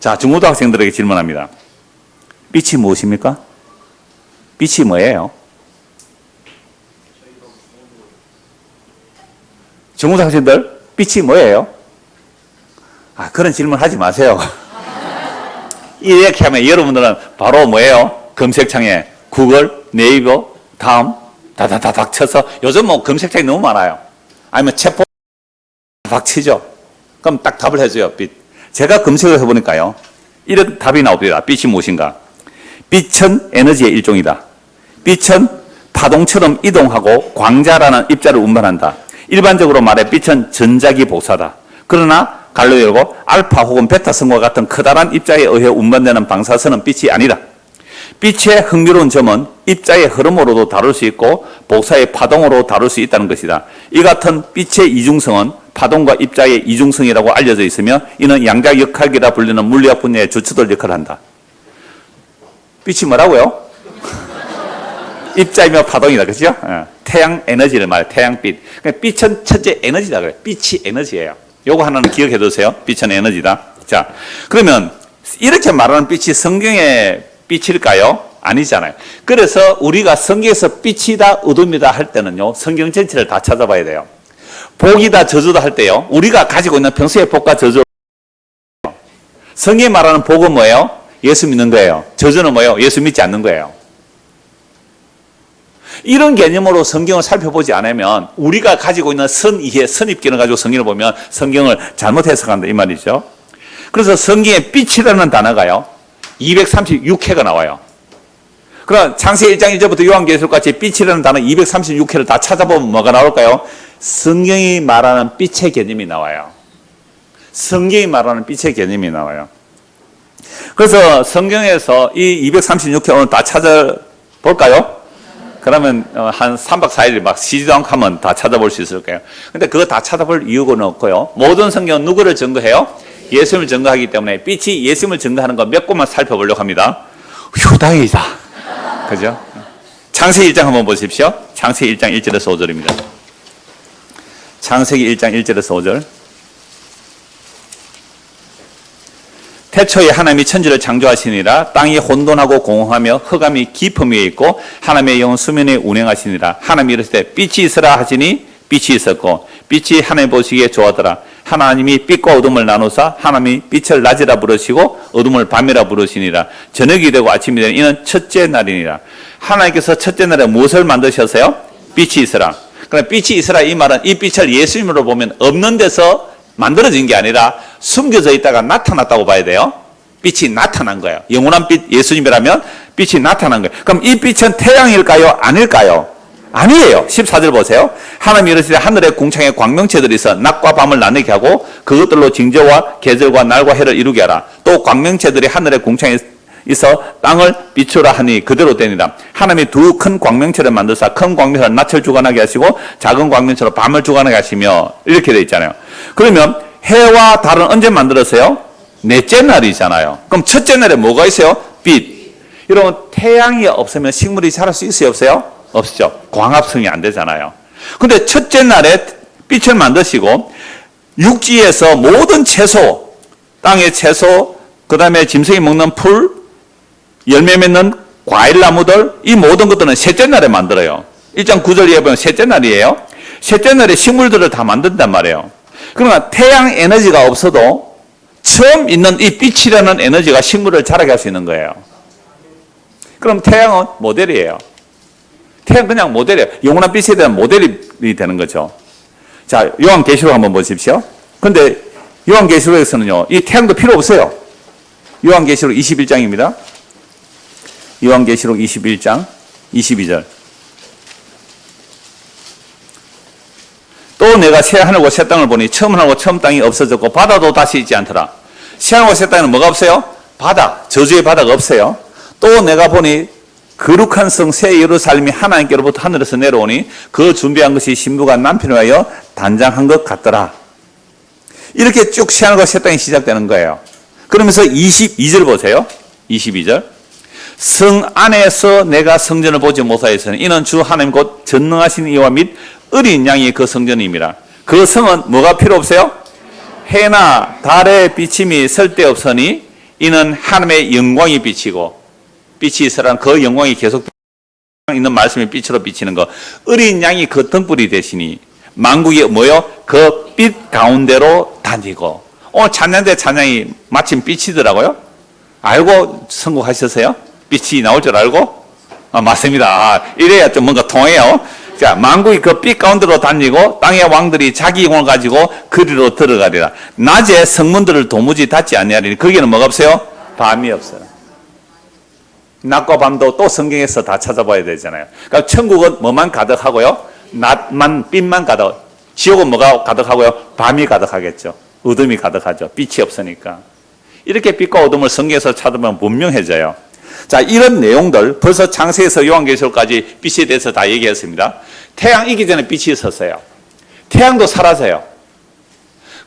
자, 중고등학생들에게 질문합니다. 빛이 무엇입니까? 빛이 뭐예요? 중고등학생들, 빛이 뭐예요? 그런 질문 하지 마세요. 이렇게 하면 여러분들은 바로 뭐예요? 검색창에 구글, 네이버, 다음, 다다다닥 쳐서 요즘 뭐 검색창이 너무 많아요. 아니면 체포 닥치죠. 그럼 딱 답을 해줘요. 빛. 제가 검색을 해보니까요. 이런 답이 나옵니다. 빛이 무엇인가? 빛은 에너지의 일종이다. 빛은 파동처럼 이동하고 광자라는 입자를 운반한다. 일반적으로 말해 빛은 전자기 복사다. 그러나 갈로 열고 알파 혹은 베타성과 같은 커다란 입자에 의해 운반되는 방사선은 빛이 아니다. 빛의 흥미로운 점은 입자의 흐름으로도 다룰 수 있고 복사의 파동으로 다룰 수 있다는 것이다. 이 같은 빛의 이중성은 파동과 입자의 이중성이라고 알려져 있으며 이는 양자역학이라 불리는 물리학 분야의 주축들 역할을 한다. 빛이 뭐라고요? 입자이며 파동이다. 그렇죠? 태양 에너지를 말해요. 태양빛. 그러니까 빛은 첫째 에너지다. 그래요. 빛이 에너지예요. 요거 하나는 기억해 두세요. 빛은 에너지다. 자, 그러면 이렇게 말하는 빛이 성경의 빛일까요? 아니잖아요. 그래서 우리가 성경에서 빛이다, 어둠이다 할 때는요, 성경 전체를 다 찾아봐야 돼요. 복이다, 저주다 할 때요, 우리가 가지고 있는 평소의 복과 저주. 성경이 말하는 복은 뭐예요? 예수 믿는 거예요. 저주는 뭐예요? 예수 믿지 않는 거예요. 이런 개념으로 성경을 살펴보지 않으면 우리가 가지고 있는 선이해, 선입견을 가지고 성경을 보면 성경을 잘못 해석한다 이 말이죠. 그래서 성경에 빛이라는 단어가요 236회가 나와요. 그럼 창세기 1장 1절부터 요한계시록까지 빛이라는 단어 236회를 다 찾아보면 뭐가 나올까요? 성경이 말하는 빛의 개념이 나와요. 성경이 말하는 빛의 개념이 나와요. 그래서 성경에서 이 236회 오늘 다 찾아볼까요? 그러면 한 3박 4일 막 쉬지도 않고 하면 다 찾아볼 수 있을 거예요. 근데 그거 다 찾아볼 이유는 없고요. 모든 성경은 누구를 증거해요? 예수님을 증거하기 때문에 빛이 예수님을 증거하는 거 몇 곳만 살펴보려고 합니다. 휴다이다. 그죠? 창세기 1장 한번 보십시오. 창세기 1장 1절에서 5절입니다. 창세기 1장 1절에서 5절. 태초에 하나님이 천지를 창조하시니라. 땅이 혼돈하고 공허하며 흑암이 깊음 위에 있고 하나님의 영은 수면에 운행하시니라. 하나님이 이르시되 빛이 있으라 하시니 빛이 있었고 빛이 하나님 보시기에 좋았더라. 하나님이 빛과 어둠을 나누사 하나님이 빛을 낮이라 부르시고 어둠을 밤이라 부르시니라. 저녁이 되고 아침이 되니 이는 첫째 날이니라. 하나님께서 첫째 날에 무엇을 만드셨어요? 빛이 있으라. 그러나 빛이 있으라 이 말은 이 빛을 예수님으로 보면 없는 데서 만들어진 게 아니라 숨겨져 있다가 나타났다고 봐야 돼요. 빛이 나타난 거예요. 영원한 빛 예수님이라면 빛이 나타난 거예요. 그럼 이 빛은 태양일까요? 아닐까요? 아니에요. 14절 보세요. 하나님이 이르시되 하늘의 궁창에 광명체들이 있어 낮과 밤을 나뉘게 하고 그것들로 징조와 계절과 날과 해를 이루게 하라. 또 광명체들이 하늘의 궁창에 있어 땅을 비추라 하니 그대로 되니라. 하나님이 두 큰 광명체를 만드사 큰 광명체를 낮을 주관하게 하시고 작은 광명체로 밤을 주관하게 하시며 이렇게 되어 있잖아요. 그러면 해와 달은 언제 만들었어요? 넷째 날이잖아요. 그럼 첫째 날에 뭐가 있어요? 빛. 여러분 태양이 없으면 식물이 자랄 수 있어요? 없어요? 없죠. 광합성이 안 되잖아요. 근데 첫째 날에 빛을 만드시고 육지에서 모든 채소, 땅의 채소, 그 다음에 짐승이 먹는 풀, 열매 맺는 과일나무들, 이 모든 것들은 셋째 날에 만들어요. 1장 9절에 보면 셋째 날이에요. 셋째 날에 식물들을 다 만든단 말이에요. 그러나 태양 에너지가 없어도 처음 있는 이 빛이라는 에너지가 식물을 자라게 할 수 있는 거예요. 그럼 태양은 모델이에요. 태양 그냥 모델이에요. 영원한 빛에 대한 모델이 되는 거죠. 자, 요한계시록 한번 보십시오. 근데 요한계시록에서는요, 이 태양도 필요 없어요. 요한계시록 21장입니다. 요한계시록 21장 22절. 또 또 내가 새 하늘과 새 땅을 보니 처음 하늘과 처음 땅이 없어졌고 바다도 다시 있지 않더라. 새 하늘과 새 땅에는 뭐가 없어요? 바다, 저주의 바다가 없어요. 또 내가 보니 거룩한 성 새 예루살렘이 하나님께로부터 하늘에서 내려오니 그 준비한 것이 신부가 남편을 위하여 단장한 것 같더라. 이렇게 쭉 새 하늘과 새 땅이 시작되는 거예요. 그러면서 22절 보세요. 22절. 성 안에서 내가 성전을 보지 못하였으니 이는 주 하나님 곧 전능하신 이와 및 어린 양이 그 성전임이라. 그 성은 뭐가 필요 없어요? 해나 달의 비침이 쓸데없으니 이는 하나님의 영광이 비치고, 빛이 있으라는 그 영광이 계속 있는 말씀이 빛으로 비치는 거. 어린 양이 그 등불이 되시니 만국이 뭐요? 그 빛 가운데로 다니고. 오늘 찬양대 찬양이 마침 빛이더라고요. 알고 선곡하셨어요? 빛이 나올 줄 알고? 맞습니다. 이래야 좀 뭔가 통해요. 자, 만국이 그 빛 가운데로 다니고 땅의 왕들이 자기 영을 가지고 그리로 들어가리라. 낮에 성문들을 도무지 닫지 아니하리니 거기에는 뭐가 없어요? 밤이 없어요. 낮과 밤도 또 성경에서 다 찾아봐야 되잖아요. 그러니까 천국은 뭐만 가득하고요? 낮만, 빛만 가득. 지옥은 뭐가 가득하고요? 밤이 가득하겠죠. 어둠이 가득하죠. 빛이 없으니까. 이렇게 빛과 어둠을 성경에서 찾아보면 분명해져요. 자, 이런 내용들 벌써 창세에서 요한계시록까지 빛에 대해서 다 얘기했습니다. 태양 있기 전에 빛이 있었어요. 태양도 사라져요.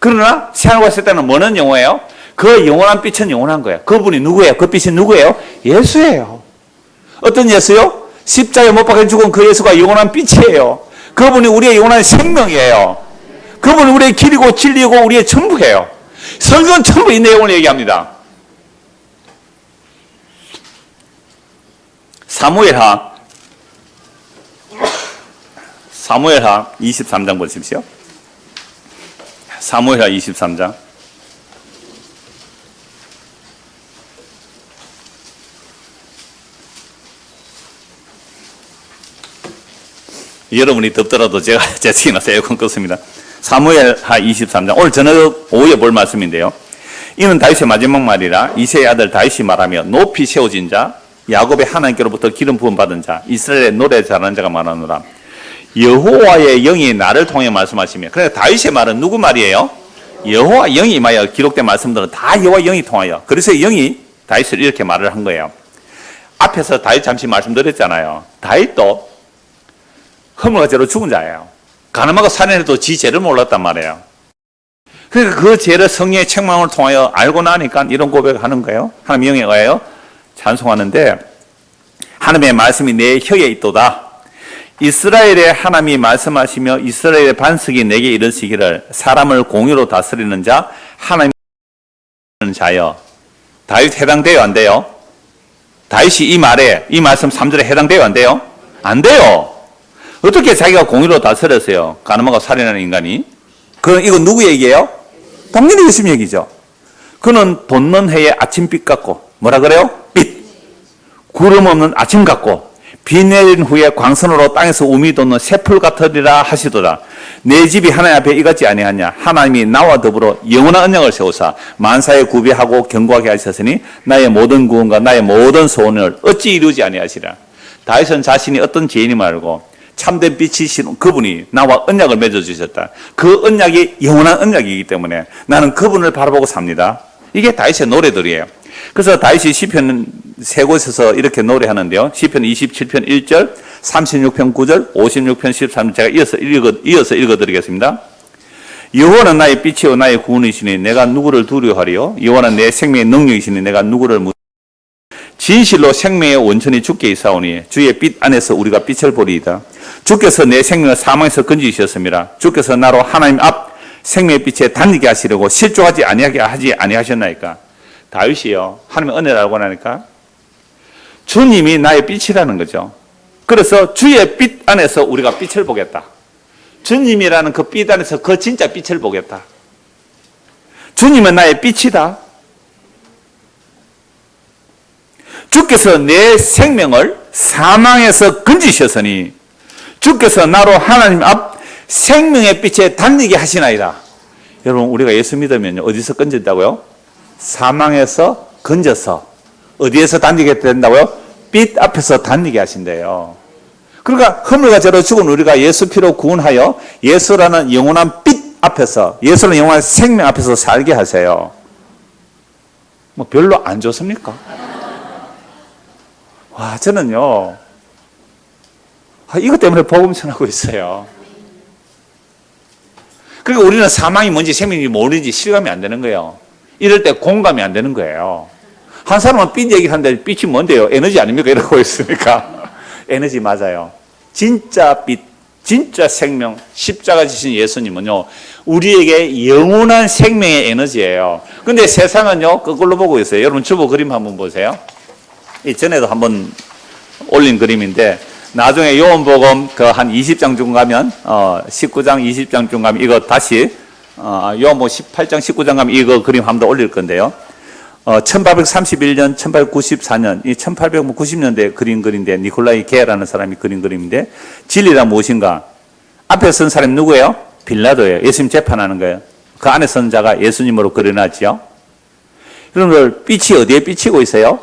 그러나 새하늘과 새 땅은 뭐는 영원해요? 그 영원한 빛은 영원한 거예요. 그분이 누구예요? 그 빛이 누구예요? 예수예요. 어떤 예수요? 십자가에 못 박혀 죽은 그 예수가 영원한 빛이에요. 그분이 우리의 영원한 생명이에요. 그분이 우리의 길이고 진리고 우리의 전부예요. 성경은 전부 이 내용을 얘기합니다. 사무엘하 23장 보십시오. 사무엘하 23장. 여러분이 덥더라도 제가 재치나서 에어컨 껐습니다. 사무엘하 23장. 오늘 저녁 오후에 볼 말씀인데요. 이는 다윗의 마지막 말이라 이새의 아들 다윗이 말하며 높이 세워진 자 야곱의 하나님께로부터 기름 부음 받은 자 이스라엘의 노래 잘하는 자가 말하노라. 여호와의 영이 나를 통해 말씀하시며. 그러니까 다윗의 말은 누구 말이에요? 여호와 영이 임하여 기록된 말씀들은 다 여호와 영이 통하여. 그래서 영이 다윗을 이렇게 말을 한 거예요. 앞에서 다윗 잠시 말씀드렸잖아요. 다윗도 허물과 죄로 죽은 자예요. 가늠하고 살인해도 지 죄를 몰랐단 말이에요. 그러니까 그 죄를 성령의 책망을 통하여 알고 나니까 이런 고백을 하는 거예요. 하나님 영에 의하여 찬송하는데, 하나님의 말씀이 내 혀에 있도다. 이스라엘의 하나님이 말씀하시며 이스라엘의 반석이 내게 이르시기를 사람을 공유로 다스리는 자 하나님의 자여. 다윗 해당돼요? 안 돼요? 다윗이 이 말에, 이 말씀 3절에 해당돼요? 안 돼요? 안 돼요. 어떻게 자기가 공유로 다스렸어요? 가늠하고 살인하는 인간이. 그럼 이거 누구 얘기예요? 당연히 예수님 얘기죠. 그는 돋는 해의 아침빛 같고, 뭐라 그래요? 빛. 구름 없는 아침 같고, 비 내린 후에 광선으로 땅에서 우미 돋는 새풀 같으리라 하시도다. 내 집이 하나님 앞에 이같지 아니하냐? 하나님이 나와 더불어 영원한 언약을 세우사 만사에 구비하고 견고하게 하셨으니 나의 모든 구원과 나의 모든 소원을 어찌 이루지 아니하시라. 다윗은 자신이 어떤 죄인임을 알고 참된 빛이신 그분이 나와 언약을 맺어주셨다. 그 언약이 영원한 언약이기 때문에 나는 그분을 바라보고 삽니다. 이게 다윗의 노래들이에요. 그래서 다윗이 시편 세 곳에서 이렇게 노래하는데요. 시편 27편 1절, 36편 9절, 56편 13절 제가 이어서 읽어드리겠습니다. 여호와는 나의 빛이요 나의 구원이시니 내가 누구를 두려워하리요? 여호와는 내 생명의 능력이시니 내가 누구를 진실로 생명의 원천이 주께 있사오니 주의 빛 안에서 우리가 빛을 보리이다. 주께서 내 생명을 사망에서 건지셨습니다. 주께서 나로 하나님 앞 생명의 빛에 다니게 하시려고 실족하지 아니하게 하지 아니하셨나이까. 다윗이요 하나님의 은혜를 알고 나니까 주님이 나의 빛이라는 거죠. 그래서 주의 빛 안에서 우리가 빛을 보겠다. 주님이라는 그 빛 안에서 그 진짜 빛을 보겠다. 주님은 나의 빛이다. 주께서 내 생명을 사망에서 건지셨으니 주께서 나로 하나님 앞 생명의 빛에 다니게 하시나이다. 여러분 우리가 예수 믿으면 어디서 건진다고요? 사망에서 건져서 어디에서 다니게 된다고요? 빛 앞에서 다니게 하신대요. 그러니까 허물과 죄로 죽은 우리가 예수 피로 구원하여 예수라는 영원한 빛 앞에서, 예수라는 영원한 생명 앞에서 살게 하세요. 뭐 별로 안 좋습니까? 와, 저는요, 이것 때문에 복음 전하고 있어요. 그러니까 우리는 사망이 뭔지 생명이 뭐는지 실감이 안 되는 거예요. 이럴 때 공감이 안 되는 거예요. 한 사람은 빛 얘기를 하는데 빛이 뭔데요? 에너지 아닙니까? 이러고 있으니까. 에너지 맞아요. 진짜 빛, 진짜 생명, 십자가 지신 예수님은요, 우리에게 영원한 생명의 에너지예요. 근데 세상은요, 거꾸로 보고 있어요. 여러분 주보 그림 한번 보세요. 이전에도 한번 올린 그림인데, 나중에 요한복음 그 한 20장 중 가면, 19장, 20장 중 가면 이거 다시, 요한복음 18장, 19장 가면 이거 그림 한번 더 올릴 건데요. 1831년, 1894년, 이 1890년대 그린 글인데, 니콜라이 게라는 사람이 그린 그림인데, 진리란 무엇인가? 앞에 선 사람이 누구예요? 빌라도예요. 예수님 재판하는 거예요. 그 안에 선 자가 예수님으로 그려놨죠. 여러분들, 빛이 어디에 비치고 있어요?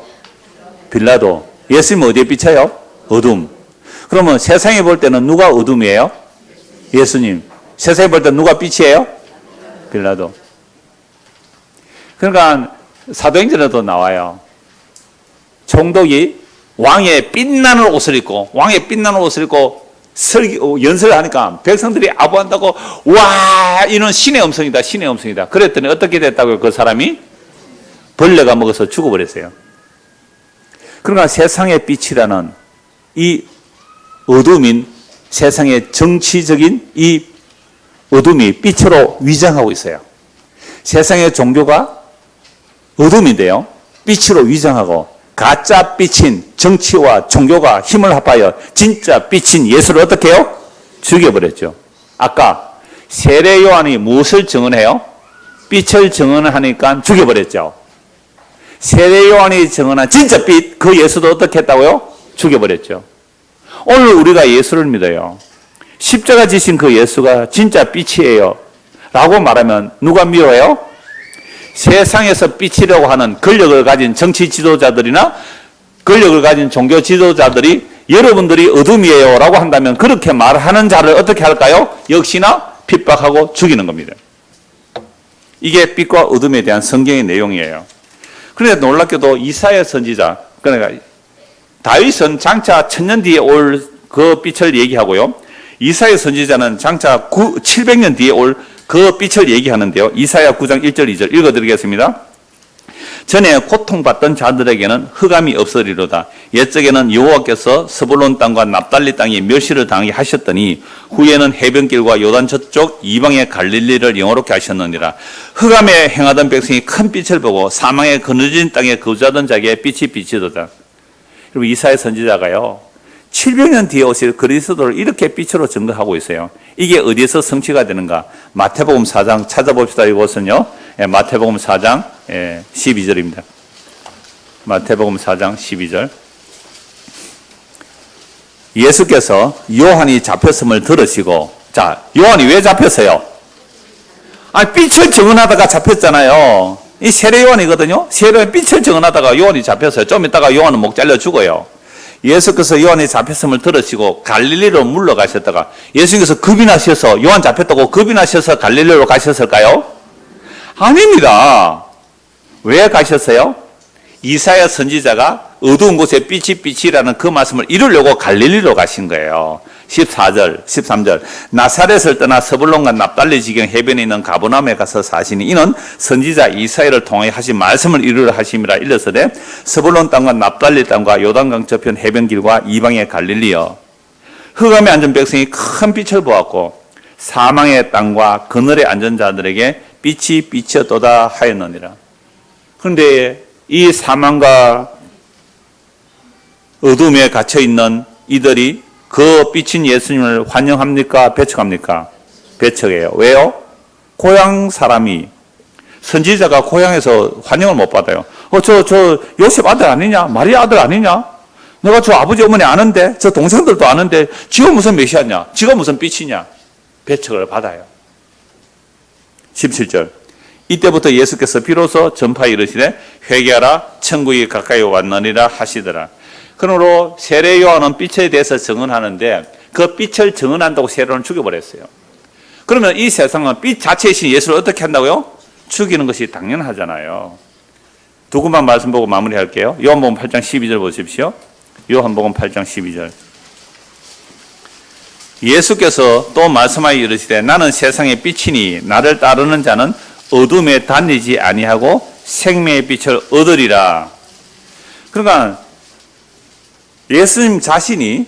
빌라도. 예수님 어디에 비쳐요? 어둠. 그러면 세상에 볼 때는 누가 어둠이에요? 예수님. 세상에 볼 때는 누가 빛이에요? 빌라도. 그러니까 사도행전에도 나와요. 총독이 왕의 빛나는 옷을 입고, 왕의 빛나는 옷을 입고 연설을 하니까 백성들이 아부한다고, 와, 이는 신의 음성이다, 신의 음성이다. 그랬더니 어떻게 됐다고요? 그 사람이 벌레가 먹어서 죽어버렸어요. 그러니까 세상의 빛이라는 이 어둠인 세상의 정치적인 이 어둠이 빛으로 위장하고 있어요. 세상의 종교가 어둠인데요, 빛으로 위장하고 가짜 빛인 정치와 종교가 힘을 합하여 진짜 빛인 예수를 어떻게 해요? 죽여버렸죠. 아까 세례 요한이 무엇을 증언해요? 빛을 증언하니까 죽여버렸죠. 세례 요한이 증언한 진짜 빛, 그 예수도 어떻게 했다고요? 죽여버렸죠. 오늘 우리가 예수를 믿어요. 십자가 지신 그 예수가 진짜 빛이에요 라고 말하면 누가 미워해요? 세상에서 빛이라고 하는 권력을 가진 정치 지도자들이나 권력을 가진 종교 지도자들이 여러분들이 어둠이에요 라고 한다면, 그렇게 말하는 자를 어떻게 할까요? 역시나 핍박하고 죽이는 겁니다. 이게 빛과 어둠에 대한 성경의 내용이에요. 그런데 놀랍게도 이사야 선지자, 그러니까 다윗은 장차 1000년 뒤에 올 그 빛을 얘기하고요, 이사야 선지자는 장차 700년 뒤에 올 그 빛을 얘기하는데요. 이사야 9장 1절 2절 읽어드리겠습니다. 전에 고통받던 자들에게는 흑암이 없으리로다. 옛적에는 여호와께서 스불론 땅과 납달리 땅에 멸시를 당하게 하셨더니 후에는 해변길과 요단 저쪽 이방의 갈릴리를 영화롭게 하셨느니라. 흑암에 행하던 백성이 큰 빛을 보고 사망의 그늘진 땅에 거주하던 자에게 빛이 비치도다. 여러분, 이사야 선지자가요, 700년 뒤에 오실 그리스도를 이렇게 빛으로 증거하고 있어요. 이게 어디에서 성취가 되는가? 마태복음 4장 찾아봅시다. 이것은요, 마태복음 4장 12절입니다. 마태복음 4장 12절. 예수께서 요한이 잡혔음을 들으시고, 자, 요한이 왜 잡혔어요? 빛을 증언하다가 잡혔잖아요. 이 세례 요한이거든요. 세례 요한 빛을 증언하다가 요한이 잡혔어요. 좀 있다가 요한은 목 잘려 죽어요. 예수께서 요한이 잡혔음을 들으시고 갈릴리로 물러가셨다가, 예수님께서 겁이 나셔서, 요한 잡혔다고 겁이 나셔서 갈릴리로 가셨을까요? 아닙니다. 왜 가셨어요? 이사야 선지자가 어두운 곳에 빛이 빛이라는 그 말씀을 이루려고 갈릴리로 가신 거예요. 14절, 13절. 나사렛을 떠나 서불론과 납달리 지경 해변에 있는 가버나움에 가서 사시니 이는 선지자 이사야를 통해 하신 말씀을 이루려 하심이라. 일러서되 서불론 땅과 납달리 땅과 요단강 저편 해변길과 이방의 갈릴리여, 흑암에 앉은 백성이 큰 빛을 보았고 사망의 땅과 그늘에 앉은 자들에게 빛이 비쳤도다 하였느니라. 그런데 이 사망과 어둠에 갇혀 있는 이들이 그 빛인 예수님을 환영합니까? 배척합니까? 배척해요. 왜요? 고향 사람이, 선지자가 고향에서 환영을 못 받아요. 저 요셉 아들 아니냐? 마리아 아들 아니냐? 내가 저 아버지 어머니 아는데, 저 동생들도 아는데 지가 무슨 메시아냐? 지가 무슨 빛이냐? 배척을 받아요. 17절. 이때부터 예수께서 비로소 전파에 이르시되 회개하라, 천국이 가까이 왔느니라 하시더라. 그러므로 세례 요한은 빛에 대해서 증언하는데 그 빛을 증언한다고 세례요한을 죽여버렸어요. 그러면 이 세상은 빛 자체이신 예수를 어떻게 한다고요? 죽이는 것이 당연하잖아요. 두 군만 말씀 보고 마무리할게요. 요한복음 8장 12절 보십시오. 요한복음 8장 12절. 예수께서 또 말씀하여 이르시되 나는 세상의 빛이니 나를 따르는 자는 어둠에 다니지 아니하고 생명의 빛을 얻으리라. 그러니까 예수님 자신이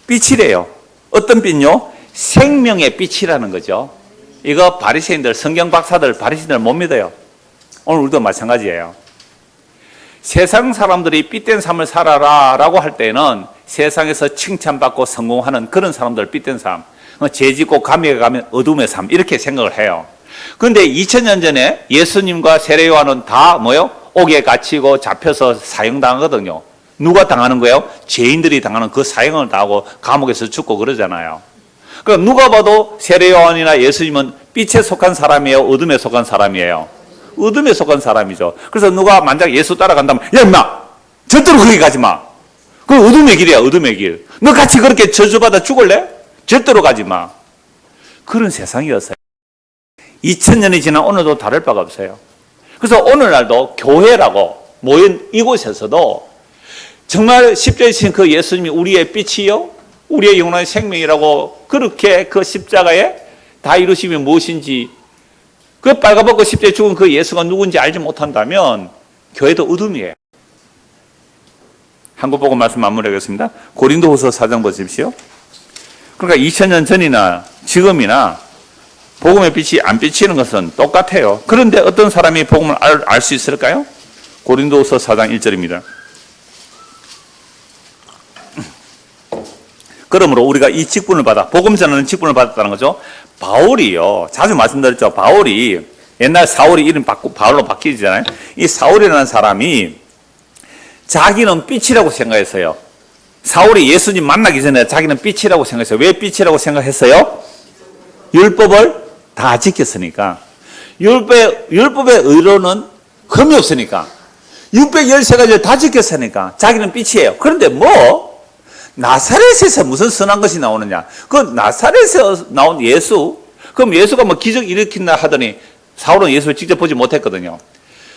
빛이래요. 어떤 빛요? 생명의 빛이라는 거죠. 이거 바리새인들, 성경 박사들, 바리새인들 못 믿어요. 오늘 우리도 마찬가지예요. 세상 사람들이 빛된 삶을 살아라 라고 할 때는 세상에서 칭찬받고 성공하는 그런 사람들, 빛된 삶, 죄짓고 감옥에 가면 어둠의 삶, 이렇게 생각을 해요. 그런데 2000년 전에 예수님과 세례요한은 다 뭐요? 옥에 갇히고 잡혀서 사형당하거든요. 누가 당하는 거예요? 죄인들이 당하는 그 사형을 당하고 감옥에서 죽고 그러잖아요. 그러니까 누가 봐도 세례요한이나 예수님은 빛에 속한 사람이에요? 어둠에 속한 사람이에요? 어둠에 속한 사람이죠. 그래서 누가 만약 예수 따라간다면 야 임마! 절대로 거기 가지 마! 그 어둠의 길이야, 어둠의 길. 너 같이 그렇게 저주받아 죽을래? 절대로 가지 마. 그런 세상이었어요. 2000년이 지난 오늘도 다를 바가 없어요. 그래서 오늘날도 교회라고 모인 이곳에서도 정말 십자가에 지신 그 예수님이 우리의 빛이요, 우리의 영원한 생명이라고 그렇게 그 십자가에 다 이루심이 무엇인지, 그 빨가벗고 십자가에 죽은 그 예수가 누군지 알지 못한다면 교회도 어둠이에요. 한국 보고 말씀 마무리하겠습니다. 고린도후서 4장 보십시오. 그러니까 2000년 전이나 지금이나 복음의 빛이 안 비치는 것은 똑같아요. 그런데 어떤 사람이 복음을 알 수 있을까요? 고린도후서 4장 1절입니다. 그러므로 우리가 이 직분을 받아, 복음 전하는 직분을 받았다는 거죠. 바울이요, 자주 말씀드렸죠. 바울이 옛날 사울이 이름 바울로 바뀌잖아요. 이 사울이라는 사람이 자기는 빛이라고 생각했어요. 사울이 예수님 만나기 전에 자기는 빛이라고 생각했어요. 왜 빛이라고 생각했어요? 율법을 다 지켰으니까. 율법의 의로는 흠이 없으니까. 613가지를 다 지켰으니까 자기는 빛이에요. 그런데 나사렛에서 무슨 선한 것이 나오느냐? 그 나사렛에서 나온 예수, 그럼 예수가 뭐 기적 일으킨다 하더니 사울은 예수를 직접 보지 못했거든요.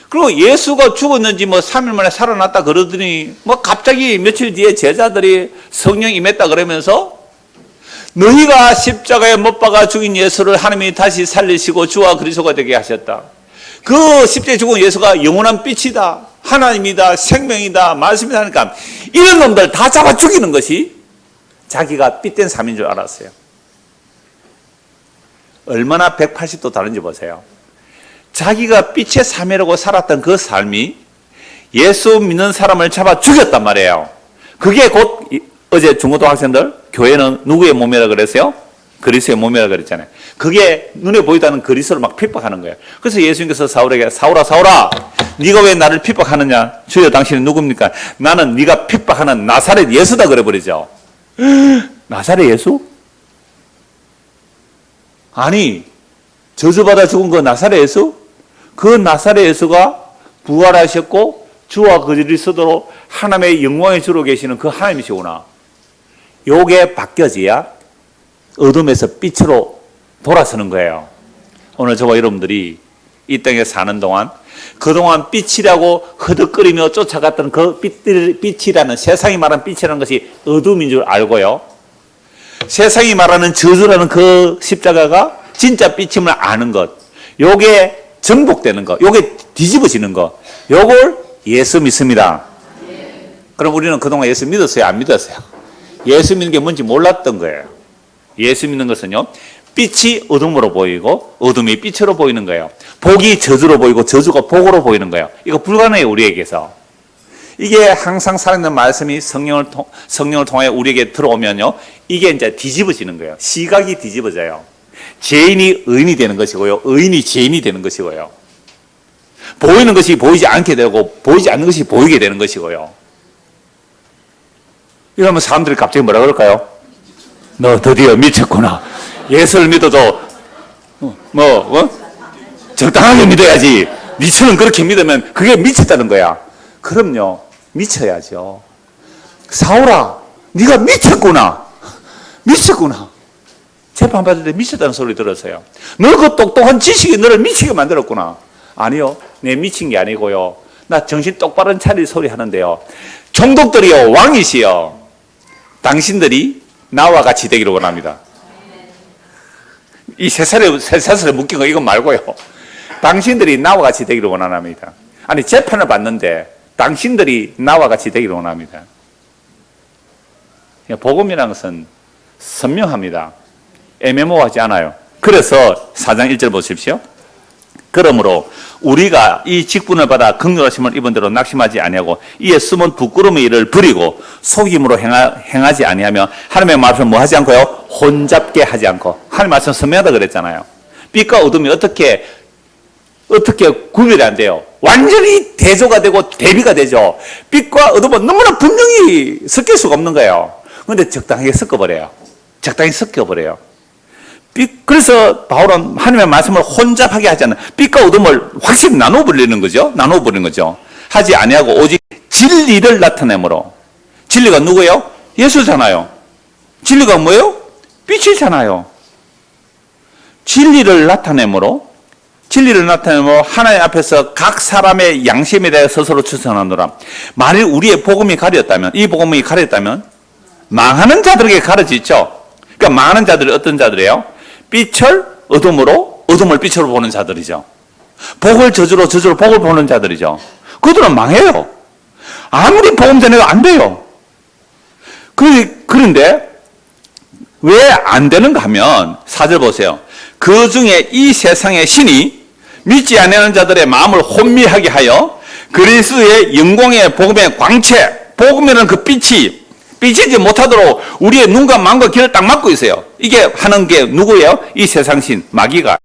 그리고 예수가 죽었는지 3일 만에 살아났다 그러더니 갑자기 며칠 뒤에 제자들이 성령 임했다 그러면서 너희가 십자가에 못 박아 죽인 예수를 하나님이 다시 살리시고 주와 그리스도가 되게 하셨다. 그 십자가에 죽은 예수가 영원한 빛이다, 하나님이다, 생명이다, 말씀이다 하니까 이런 놈들 다 잡아 죽이는 것이 자기가 빛된 삶인 줄 알았어요. 얼마나 180도 다른지 보세요. 자기가 빛의 삶이라고 살았던 그 삶이 예수 믿는 사람을 잡아 죽였단 말이에요. 그게 곧 어제 중고등 학생들, 교회는 누구의 몸이라 그랬어요? 그리스도의 몸이라 그랬잖아요. 그게 눈에 보이다는 그리스도를 막 핍박하는 거예요. 그래서 예수님께서 사울에게 사울아 사울아 네가 왜 나를 핍박하느냐? 주여 당신은 누굽니까? 나는 네가 핍박하는 나사렛 예수다 그래버리죠. 나사렛 예수? 아니 저주받아 죽은 그 나사렛 예수? 그 나사렛 예수가 부활하셨고 주와 그리스도로 하나님의 영광의 주로 계시는 그 하나님이시구나. 요게 바뀌어져야 어둠에서 빛으로 돌아서는 거예요. 오늘 저와 여러분들이 이 땅에 사는 동안 그동안 빛이라고 허덕거리며 쫓아갔던 그 빛이라는, 세상이 말하는 빛이라는 것이 어둠인 줄 알고요, 세상이 말하는 저주라는 그 십자가가 진짜 빛임을 아는 것, 요게 정복되는 것, 요게 뒤집어지는 것, 요걸 예수 믿습니다. 그럼 우리는 그동안 예수 믿었어요? 안 믿었어요? 예수 믿는 게 뭔지 몰랐던 거예요. 예수 믿는 것은요, 빛이 어둠으로 보이고 어둠이 빛으로 보이는 거예요. 복이 저주로 보이고 저주가 복으로 보이는 거예요. 이거 불가능해요, 우리에게서. 이게 항상 살아있는 말씀이 성령을 통해 우리에게 들어오면요, 이게 이제 뒤집어지는 거예요. 시각이 뒤집어져요. 죄인이 의인이 되는 것이고요, 의인이 죄인이 되는 것이고요, 보이는 것이 보이지 않게 되고 보이지 않는 것이 보이게 되는 것이고요. 이러면 사람들이 갑자기 뭐라 그럴까요? 너 드디어 미쳤구나. 예수를 믿어도 적당하게 믿어야지. 니처럼 그렇게 믿으면 그게 미쳤다는 거야. 그럼요, 미쳐야죠. 사울아, 네가 미쳤구나. 미쳤구나. 재판받을 때 미쳤다는 소리 들었어요. 너 그 똑똑한 지식이 너를 미치게 만들었구나. 아니요, 내 미친 게 아니고요. 나 정신 똑바른 차릴 소리 하는데요. 총독들이요, 왕이시여. 당신들이 나와 같이 되기를 원합니다. 이 쇠사슬에 묶인 거 이거 말고요. 당신들이 나와 같이 되기를 원합니다. 아니, 재판을 받는데 당신들이 나와 같이 되기를 원합니다. 복음이라는 것은 선명합니다. 애매모호하지 않아요. 그래서 4장 1절 보십시오. 그러므로 우리가 이 직분을 받아 긍휼하심을 입은 대로 낙심하지 아니하고 이에 숨은 부끄러움의 일을 버리고 속임으로 행하지 아니하며 하나님의 말씀을 뭐 하지 않고요? 혼잡게 하지 않고. 하나님의 말씀 선명하다 그랬잖아요. 빛과 어둠이 어떻게 구별이 안 돼요. 완전히 대조가 되고 대비가 되죠. 빛과 어둠은 너무나 분명히 섞일 수가 없는 거예요. 그런데 적당하게 섞어버려요. 적당히 섞여버려요. 그래서 바울은 하나님의 말씀을 혼잡하게 하지 않는, 빛과 어둠을 확실히 나눠버리는 거죠. 나눠버리는 거죠. 하지 아니하고 오직 진리를 나타내므로. 진리가 누구예요? 예수잖아요. 진리가 뭐예요? 빛이잖아요. 진리를 나타내므로 하나님 앞에서 각 사람의 양심에 대해 스스로 추천하노라. 만일 우리의 복음이 가렸다면, 이 복음이 가렸다면 망하는 자들에게 가르치죠. 그러니까 망하는 자들이 어떤 자들이에요? 빛을 어둠으로, 어둠을 빛으로 보는 자들이죠. 복을 저주로, 저주로 복을 보는 자들이죠. 그들은 망해요. 아무리 복음 전해도 안 돼요. 그런데 왜 안 되는가 하면 4절 보세요. 그 중에 이 세상의 신이 믿지 않는 자들의 마음을 혼미하게 하여 그리스도의 영광의 복음의 광채, 복음이라는 그 빛이 비치지 못하도록 우리의 눈과 마음과 귀를 딱 막고 있어요. 이게 하는 게 누구예요? 이 세상신, 마귀가.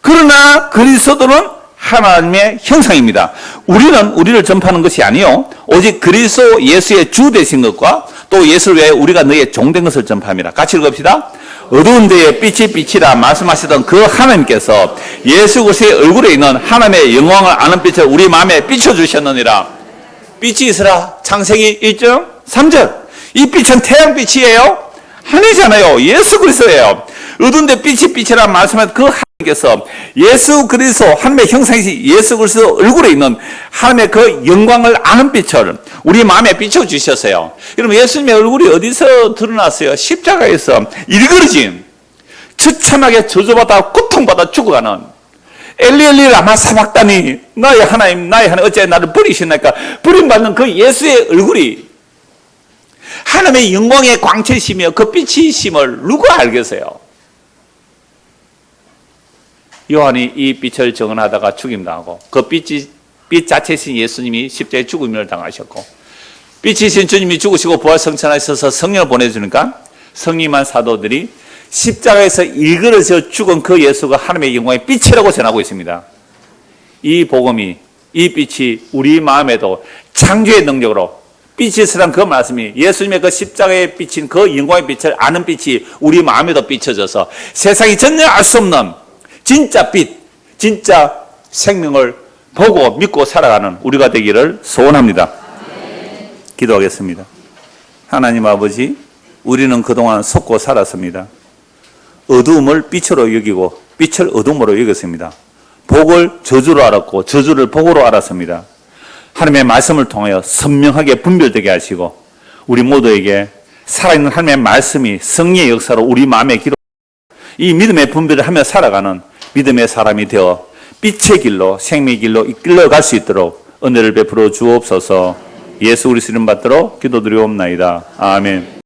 그러나 그리스도는 하나님의 형상입니다. 우리를 전파하는 것이 아니요, 오직 그리스도 예수의 주 되신 것과 또 예수를 위해 우리가 너희의 종된 것을 전파합니다. 같이 읽읍시다. 어두운 데에 빛이 빛이라 말씀하시던 그 하나님께서 예수 그리스도의 얼굴에 있는 하나님의 영광을 아는 빛을 우리 마음에 비춰주셨느니라. 빛이 있으라. 창세기 1장 3절. 이 빛은 태양빛이에요? 아니잖아요. 예수 그리스도예요. 어두운 데 빛이 빛이라 말씀한 그 하나님께서 예수 그리스도, 하나님의 형상이신 예수 그리스도 얼굴에 있는 하나님의 그 영광을 아는 빛을 우리 마음에 비춰주셨어요. 여러분, 예수님의 얼굴이 어디서 드러났어요? 십자가에서 일그러진, 처참하게 저주받아 고통받아 죽어가는 엘리 엘리 라마 사박다니, 나의 하나님 어째 나를 버리시나이까, 버림받는 그 예수의 얼굴이 하나님의 영광의 광채이시며 그 빛이심을 누가 알겠어요? 요한이 이 빛을 증언하다가 죽임당하고, 그 빛 자체이신 예수님이 십자가에 죽음을 당하셨고, 빛이신 주님이 죽으시고 부활성천하셔서 성령을 보내주니까 성림한 사도들이 십자가에서 일그러져 죽은 그 예수가 하나님의 영광의 빛이라고 전하고 있습니다. 이 복음이, 이 빛이 우리 마음에도 창조의 능력으로, 빛이 있으란 그 말씀이 예수님의 그 십자가에 비친 그 영광의 빛을 아는 빛이 우리 마음에도 비춰져서 세상이 전혀 알 수 없는 진짜 빛, 진짜 생명을 보고 믿고 살아가는 우리가 되기를 소원합니다. 기도하겠습니다. 하나님 아버지, 우리는 그동안 속고 살았습니다. 어두움을 빛으로 여기고 빛을 어둠으로 여겼습니다. 복을 저주로 알았고 저주를 복으로 알았습니다. 하나님의 말씀을 통하여 선명하게 분별되게 하시고 우리 모두에게 살아있는 하나님의 말씀이 성령의 역사로 우리 마음에 기록, 이 믿음의 분별을 하며 살아가는 믿음의 사람이 되어 빛의 길로, 생명의 길로 이끌어갈 수 있도록 은혜를 베풀어 주옵소서. 예수 그리스도 이름 받들어 기도드리옵나이다. 아멘.